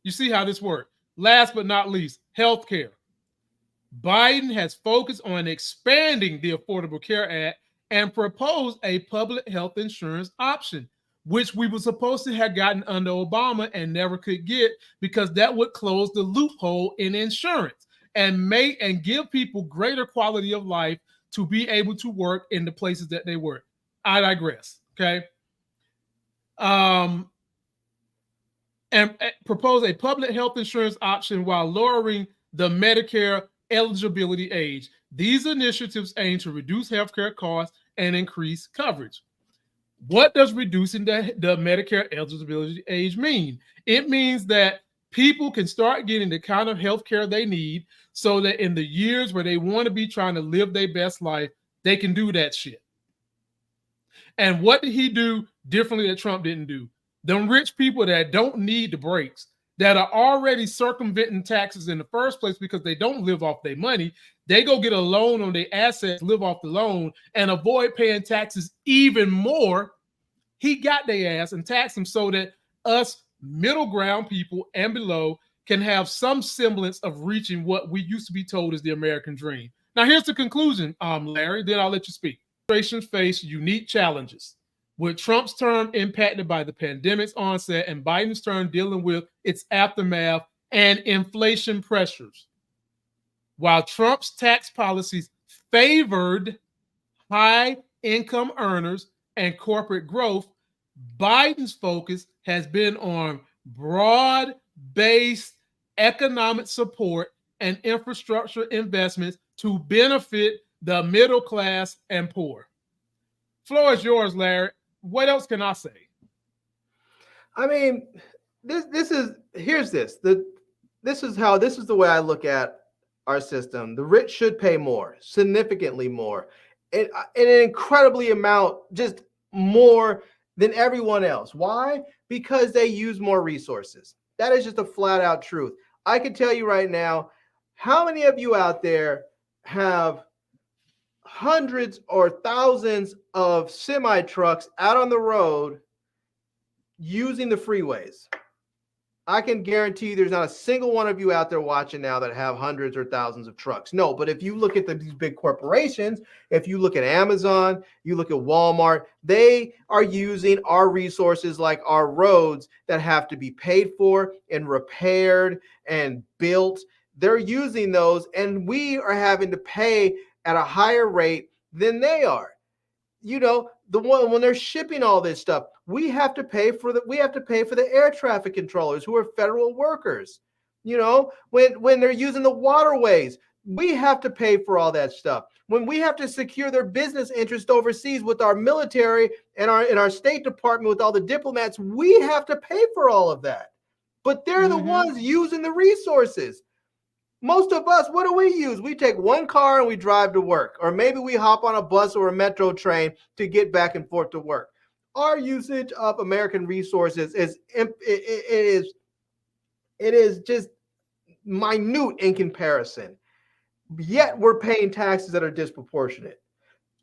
You see how this works? Last but not least, healthcare. Biden has focused on expanding the Affordable Care Act and proposed a public health insurance option, which we were supposed to have gotten under Obama and never could get because that would close the loophole in insurance and give people greater quality of life to be able to work in the places that they work. I digress, okay? And propose a public health insurance option while lowering the Medicare eligibility age. These initiatives aim to reduce healthcare costs and increase coverage. What does reducing the Medicare eligibility age mean? It means that people can start getting the kind of health care they need so that in the years where they want to be trying to live their best life, they can do that shit. And what did he do differently that Trump didn't do? Them rich people that don't need the breaks, that are already circumventing taxes in the first place because they don't live off their money, they go get a loan on their assets, live off the loan, and avoid paying taxes even more. He got their ass and taxed them so that us middle ground people and below can have some semblance of reaching what we used to be told is the American dream. Now, here's the conclusion, Larry, then I'll let you speak. Administrations face unique challenges, with Trump's term impacted by the pandemic's onset and Biden's term dealing with its aftermath and inflation pressures. While Trump's tax policies favored high-income earners and corporate growth, Biden's focus has been on broad-based economic support and infrastructure investments to benefit the middle class and poor. Floor is yours, Larry. What else can I say? I mean, this is the way I look at our system. The rich should pay more, significantly more, and an incredibly amount, just more than everyone else. Why? Because they use more resources. That is just a flat out truth. I can tell you right now, how many of you out there have hundreds or thousands of semi trucks out on the road using the freeways? I can guarantee you there's not a single one of you out there watching now that have hundreds or thousands of trucks. No, but if you look at these big corporations, if you look at Amazon, you look at Walmart, they are using our resources like our roads that have to be paid for and repaired and built. They're using those, and we are having to pay at a higher rate than they are. You know, the one when they're shipping all this stuff, we have to pay for the air traffic controllers who are federal workers. You know, when they're using the waterways, we have to pay for all that stuff. When we have to secure their business interest overseas with our military and our State Department with all the diplomats, we have to pay for all of that. But they're the ones using the resources. Most of us, what do we use? We take one car and we drive to work, or maybe we hop on a bus or a metro train to get back and forth to work. Our usage of American resources is just minute in comparison. Yet we're paying taxes that are disproportionate.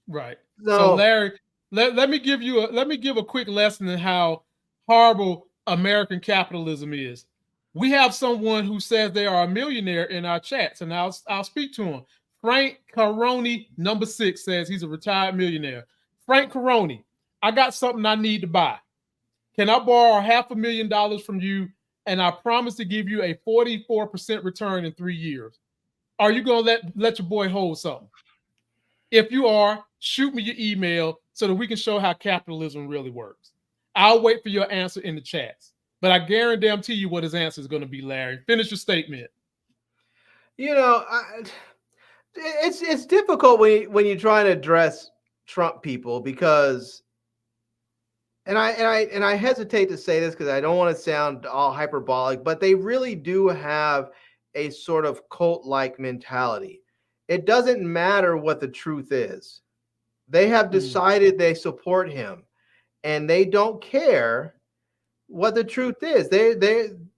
Right. So Larry, let me give a quick lesson in how horrible American capitalism is. We have someone who says they are a millionaire in our chats, and I'll speak to him. Frank Caroni, number 6, says he's a retired millionaire. Frank Caroni, I got something I need to buy. Can I borrow $500,000 from you, and I promise to give you a 44% return in 3 years? Are you going to let your boy hold something? If you are, shoot me your email so that we can show how capitalism really works. I'll wait for your answer in the chats. But I guarantee you what his answer is going to be, Larry. Finish your statement. You know, it's difficult when you're trying to address Trump people because, and I hesitate to say this because I don't want to sound all hyperbolic, but they really do have a sort of cult-like mentality. It doesn't matter what the truth is. They have decided they support him, and they don't care what the truth is. And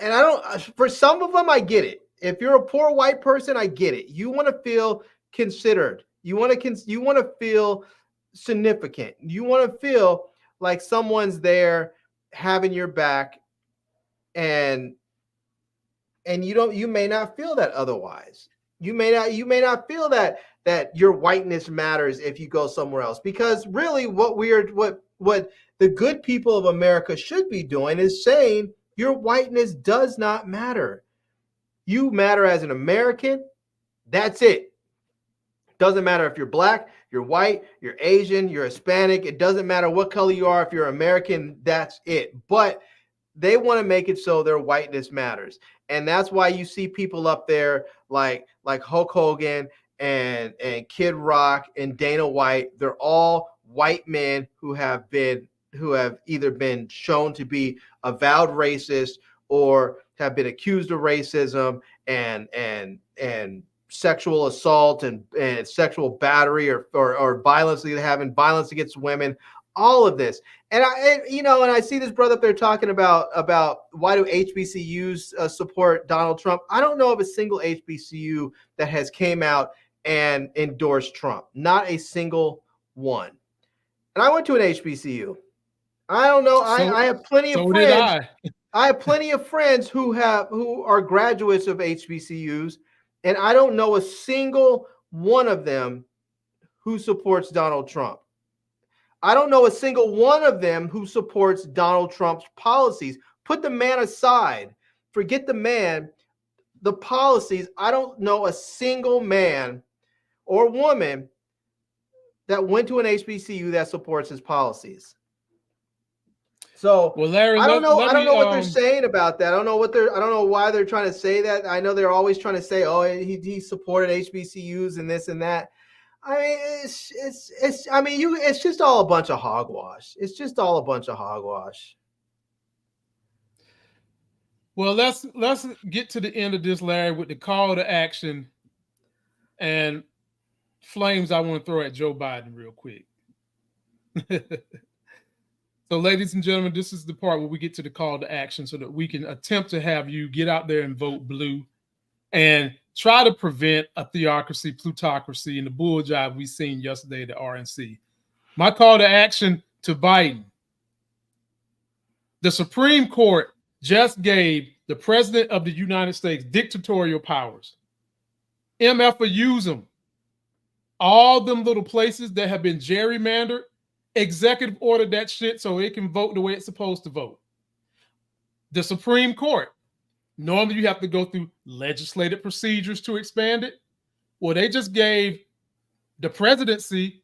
I don't, for some of them, I get it. If you're a poor white person, I get it. You want to feel considered. You want to feel significant. You want to feel like someone's there having your back, and you may not feel that otherwise. You may not feel that your whiteness matters if you go somewhere else, because really what the good people of America should be doing is saying your whiteness does not matter. You matter as an American. That's it. Doesn't matter if you're black, you're white, you're Asian, you're Hispanic. It doesn't matter what color you are. If you're American, that's it. But they want to make it so their whiteness matters. And that's why you see people up there like Hulk Hogan and Kid Rock and Dana White. They're all white men who have either been shown to be avowed racist or have been accused of racism and sexual assault and sexual battery or violence, having violence against women, all of this. And I see this brother up there talking about why do HBCUs support Donald Trump. I don't know of a single HBCU that has came out and endorsed Trump. Not a single one. And I went to an HBCU. I don't know. I have plenty of friends. I have plenty of friends who are graduates of HBCUs, and I don't know a single one of them who supports Donald Trump. I don't know a single one of them who supports Donald Trump's policies. Put the man aside. Forget the man, the policies. I don't know a single man or woman that went to an HBCU that supports his policies. So, well, Larry, I don't know what they're saying about that. I don't know why they're trying to say that. I know they're always trying to say, oh, he supported HBCUs and this and that. I mean, it's just all a bunch of hogwash. It's just all a bunch of hogwash. Well, let's get to the end of this, Larry, with the call to action and flames I want to throw at Joe Biden real quick. So, ladies and gentlemen, this is the part where we get to the call to action so that we can attempt to have you get out there and vote blue and try to prevent a theocracy, plutocracy, and the bull job we seen yesterday at the RNC. My call to action to Biden. The Supreme Court just gave the president of the United States dictatorial powers. MF will use them. All them little places that have been gerrymandered, executive order that shit so it can vote the way it's supposed to vote. The Supreme Court, normally you have to go through legislative procedures to expand it. Well, they just gave the presidency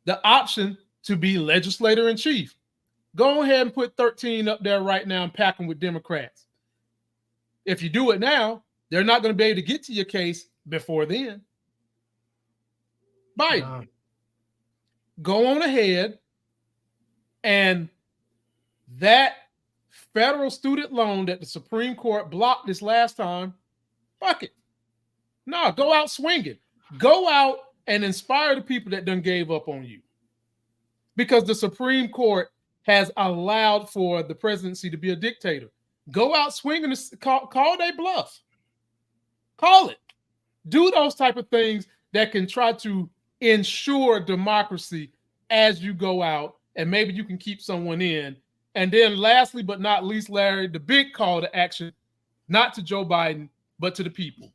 the option to be legislator in chief. Go ahead and put 13 up there right now and pack them with Democrats. If you do it now, they're not going to be able to get to your case before then. Biden, go on ahead, and that federal student loan that the Supreme Court blocked this last time, fuck it. No, go out swinging. Go out and inspire the people that done gave up on you. Because the Supreme Court has allowed for the presidency to be a dictator. Go out swinging, call their bluff. Call it. Do those type of things that can try to ensure democracy as you go out, and maybe you can keep someone in. And then lastly, but not least, Larry, the big call to action, not to Joe Biden, but to the people.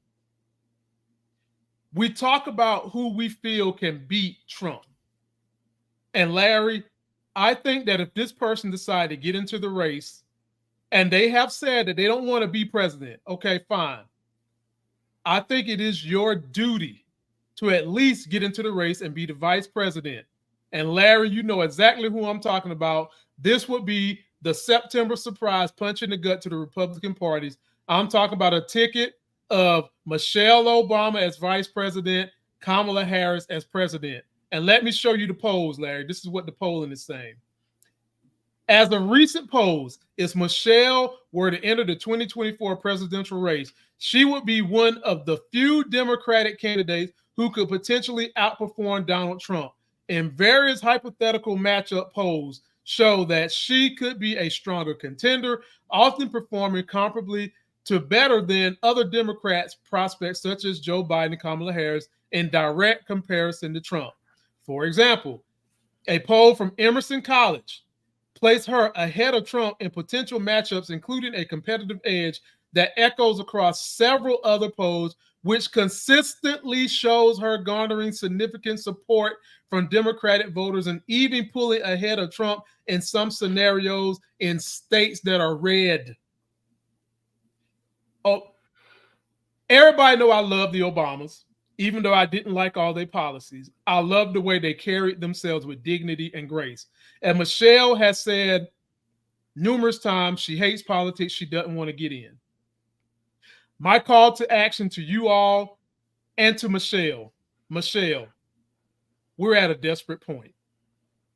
We talk about who we feel can beat Trump. And Larry, I think that if this person decided to get into the race and they have said that they don't want to be president, okay, fine. I think it is your duty to at least get into the race and be the vice president. And Larry, you know exactly who I'm talking about. This would be the September surprise punch in the gut to the Republican parties. I'm talking about a ticket of Michelle Obama as vice president, Kamala Harris as president. And let me show you the polls, Larry. This is what the polling is saying. As a recent polls, if Michelle were to enter the 2024 presidential race, she would be one of the few Democratic candidates who could potentially outperform Donald Trump. And various hypothetical matchup polls show that she could be a stronger contender, often performing comparably to better than other Democrats' prospects such as Joe Biden and Kamala Harris in direct comparison to Trump. For example, a poll from Emerson College placed her ahead of Trump in potential matchups, including a competitive edge that echoes across several other polls, which consistently shows her garnering significant support from Democratic voters and even pulling ahead of Trump in some scenarios in states that are red. Oh, everybody know I love the Obamas, even though I didn't like all their policies. I love the way they carried themselves with dignity and grace. And Michelle has said numerous times she hates politics. She doesn't want to get in. My call to action to you all and to Michelle. Michelle, we're at a desperate point.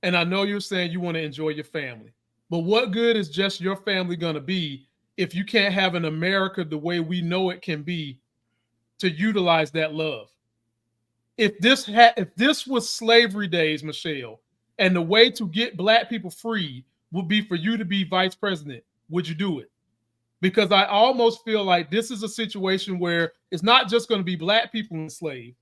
And I know you're saying you want to enjoy your family. But what good is just your family going to be if you can't have an America the way we know it can be to utilize that love? If this was slavery days, Michelle, and the way to get Black people free would be for you to be vice president, would you do it? Because I almost feel like this is a situation where it's not just going to be Black people enslaved.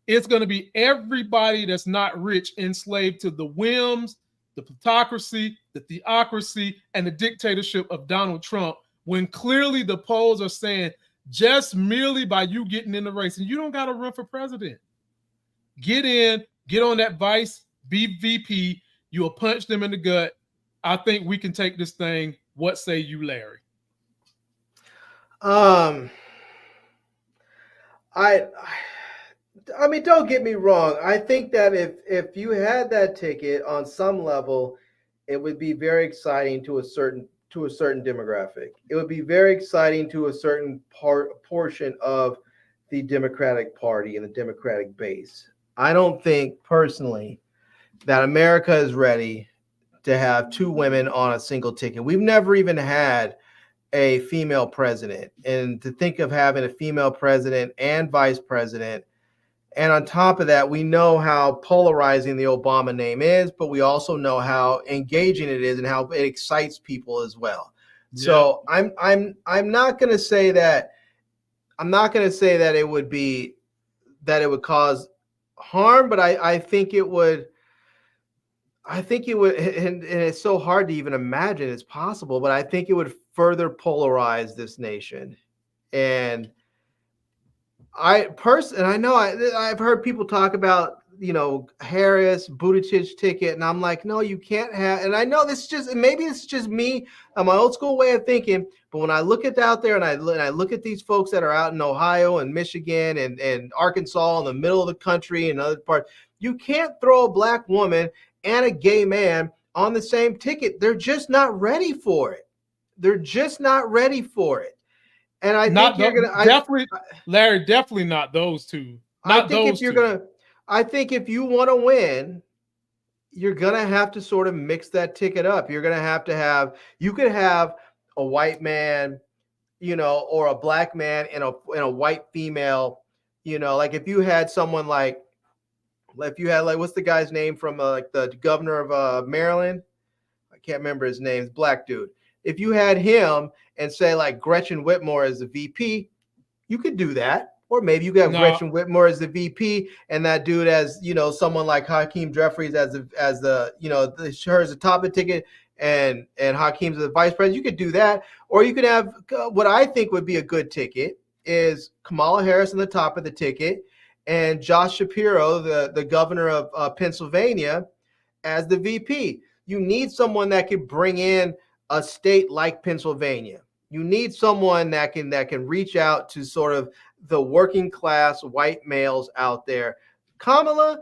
It's going to be everybody that's not rich enslaved to the whims, the plutocracy, the theocracy, and the dictatorship of Donald Trump, when clearly the polls are saying just merely by you getting in the race, and you don't got to run for president. Get in, get on that vice, be VP, you'll punch them in the gut. I think we can take this thing. What say you, Larry? I mean, don't get me wrong. I think that if you had that ticket on some level, it would be very exciting to a certain demographic. It would be very exciting to a certain portion of the Democratic Party and the Democratic base. I don't think personally that America is ready to have two women on a single ticket. We've never even had a female president, and to think of having a female president and vice president, and on top of that, we know how polarizing the Obama name is, but we also know how engaging it is and how it excites people as well. Yeah. So I'm not going to say that it would cause harm, but I think it would. I think it would, and it's so hard to even imagine it's possible, but I think it would further polarize this nation. And I know I've heard people talk about, Harris, Buttigieg ticket, and I'm like, no, you can't have. And I know maybe it's just me, my old school way of thinking. But when I look at out there and I look at these folks that are out in Ohio and Michigan and Arkansas in the middle of the country and other parts, you can't throw a black woman and a gay man on the same ticket. They're just not ready for it. They're just not ready for it. And I think you're gonna Larry, definitely not those two. I think if you want to win, you're gonna have to sort of mix that ticket up. You're gonna have to have. You could have a white man, or a black man and a white female. Like if you had someone like what's the guy's name from like the governor of Maryland? I can't remember his name. It's black dude. If you had him and say like Gretchen Whitmer as the VP, you could do that. Or maybe you got Gretchen Whitmer as the VP and that dude as, someone like Hakeem Jeffries as the her as the top of the ticket and Hakeem's the vice president. You could do that. Or you could have what I think would be a good ticket is Kamala Harris on the top of the ticket and Josh Shapiro, the governor of Pennsylvania, as the VP. You need someone that could bring in a state like Pennsylvania. You need someone that can reach out to sort of the working class white males out there. Kamala,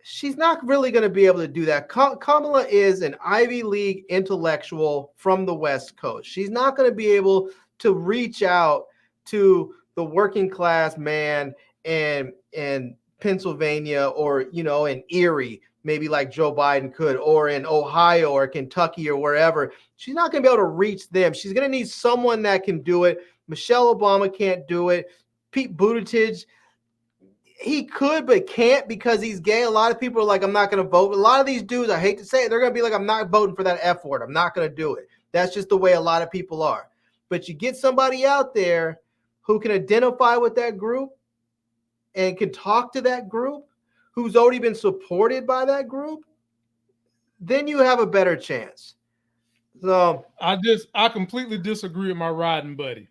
she's not really going to be able to do that. Kamala is an Ivy League intellectual from the West Coast. She's not going to be able to reach out to the working class man in Pennsylvania or, in Erie, maybe like Joe Biden could, or in Ohio or Kentucky or wherever. She's not going to be able to reach them. She's going to need someone that can do it. Michelle Obama can't do it. Pete Buttigieg, he could but can't because he's gay. A lot of people are like, I'm not going to vote. A lot of these dudes, I hate to say it, they're going to be like, I'm not voting for that F word. I'm not going to do it. That's just the way a lot of people are. But you get somebody out there who can identify with that group and can talk to that group, who's already been supported by that group, then you have a better chance. So I completely disagree with my riding buddy.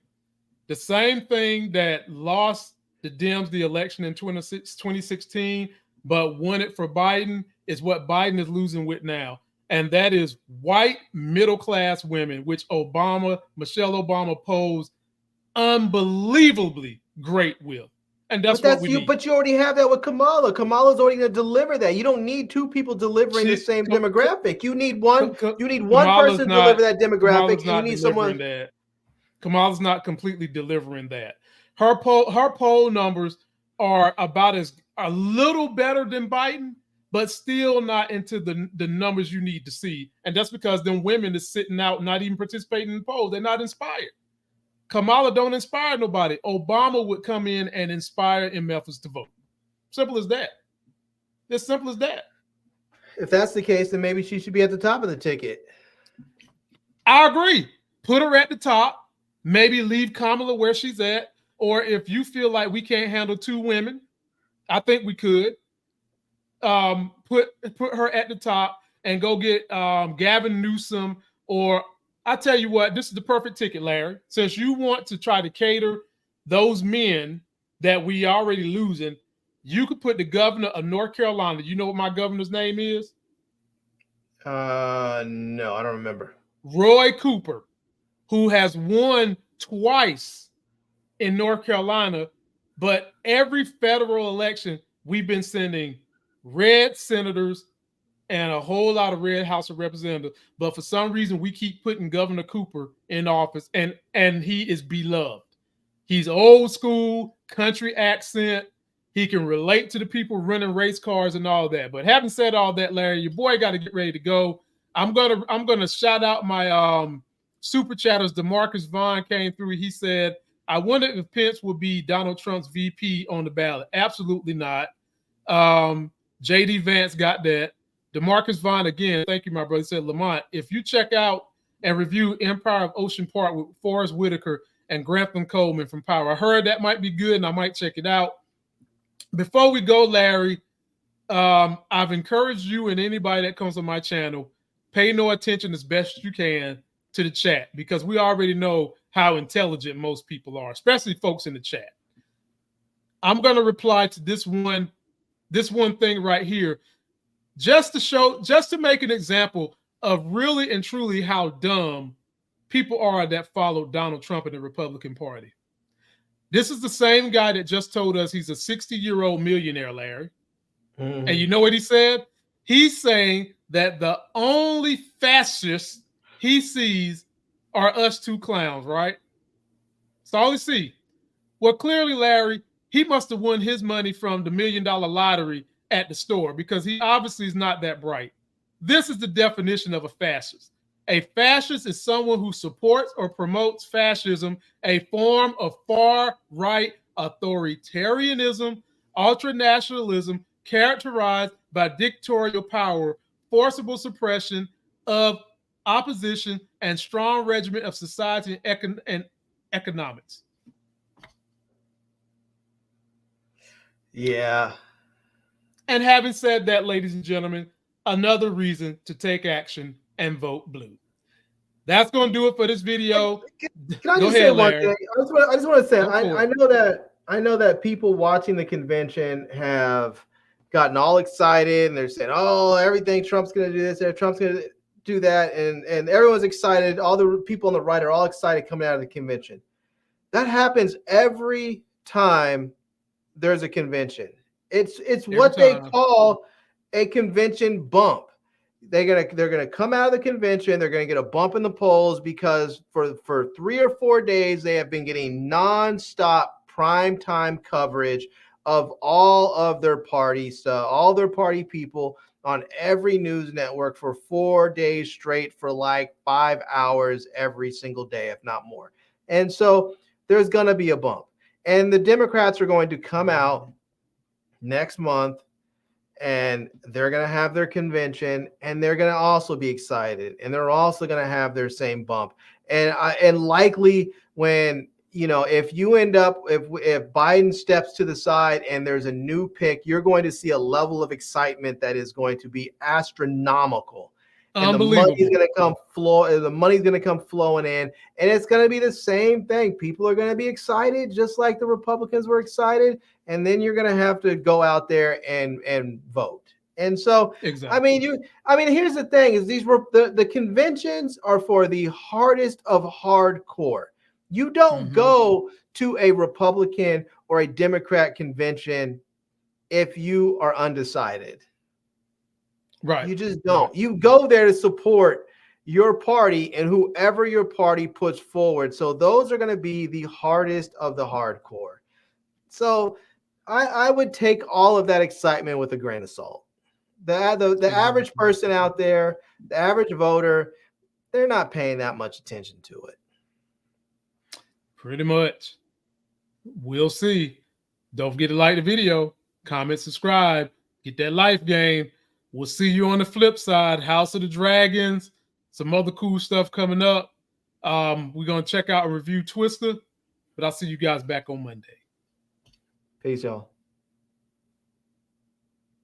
The same thing that lost the Dems the election in 2016, but won it for Biden is what Biden is losing with now. And that is white middle-class women, which Michelle Obama posed unbelievably great with. And that's what we need. But you already have that with Kamala. Kamala's already going to deliver that. You don't need two people delivering the same demographic. You need one. You need one person to deliver that demographic. And you need someone. Kamala's not completely delivering that. Her poll numbers are about a little better than Biden, but still not into the numbers you need to see. And that's because them women is sitting out, not even participating in the polls. They're not inspired. Kamala don't inspire nobody. Obama would come in and inspire in Memphis to vote. Simple as that. It's simple as that. If that's the case, then maybe she should be at the top of the ticket. I agree. Put her at the top. Maybe leave Kamala where she's at. Or if you feel like we can't handle two women, I think we could. Put her at the top and go get Gavin Newsom or I tell you what, this is the perfect ticket, Larry. Since you want to try to cater those men that we already losing, you could put the governor of North Carolina. You know what my governor's name is? No, I don't remember. Roy Cooper, who has won twice in North Carolina, but every federal election, we've been sending red senators and a whole lot of red House of Representatives. But for some reason, we keep putting Governor Cooper in office, and he is beloved. He's old school, country accent. He can relate to the people running race cars and all that. But having said all that, Larry, your boy got to get ready to go. I'm gonna shout out my super chatters. DeMarcus Vaughn came through. He said, I wonder if Pence will be Donald Trump's VP on the ballot. Absolutely not. JD Vance got that. DeMarcus Vaughn, again, thank you, my brother, said, Lamont, if you check out and review Empire of Ocean Park with Forrest Whitaker and Grantham Coleman from Power, I heard that might be good, and I might check it out. Before we go, Larry, I've encouraged you and anybody that comes on my channel, pay no attention as best you can to the chat because we already know how intelligent most people are, especially folks in the chat. I'm going to reply to this one thing right here, just to make an example of really and truly how dumb people are that follow Donald Trump and the Republican Party. This is the same guy that just told us he's a 60-year-old millionaire, Larry. And you know what he said? He's saying that the only fascists he sees are us two clowns, right? That's all he sees. Well, clearly, Larry, he must have won his money from the $1 million lottery at the store because he obviously is not that bright. This is the definition of a fascist. A fascist is someone who supports or promotes fascism, a form of far-right authoritarianism, ultranationalism characterized by dictatorial power, forcible suppression of opposition, and strong regimen of society and economics. Yeah. And having said that, ladies and gentlemen, another reason to take action and vote blue. That's going to do it for this video. Can I just say one thing? I just want to say, I know that people watching the convention have gotten all excited and they're saying, oh, everything Trump's going to do this, Trump's going to do that, and everyone's excited. All the people on the right are all excited coming out of the convention. That happens every time there's a convention. It's what they call a convention bump. They're gonna come out of the convention. They're gonna get a bump in the polls because for 3 or 4 days they have been getting nonstop primetime coverage of all of their party stuff, all their party people on every news network for 4 days straight for like 5 hours every single day, if not more. And so there's gonna be a bump. And the Democrats are going to come out next month and they're going to have their convention and they're going to also be excited and they're also going to have their same bump. And likely when, if you end up, if Biden steps to the side and there's a new pick, you're going to see a level of excitement that is going to be astronomical. And the money's going to come flowing in, and it's going to be the same thing. People are going to be excited, just like the Republicans were excited, and then you're going to have to go out there and vote. And so, exactly. Here's the thing: is the conventions are for the hardest of hardcore. You don't go to a Republican or a Democrat convention if you are undecided. Right. You just don't. Right. You go there to support your party and whoever your party puts forward. So those are going to be the hardest of the hardcore. So I would take all of that excitement with a grain of salt. The average person out there, the average voter, they're not paying that much attention to it. Pretty much. We'll see. Don't forget to like the video, comment, subscribe, get that life game. We'll see you on the flip side. House of the Dragons, some other cool stuff coming up. We're going to check out and review Twister, but I'll see you guys back on Monday. Peace, y'all.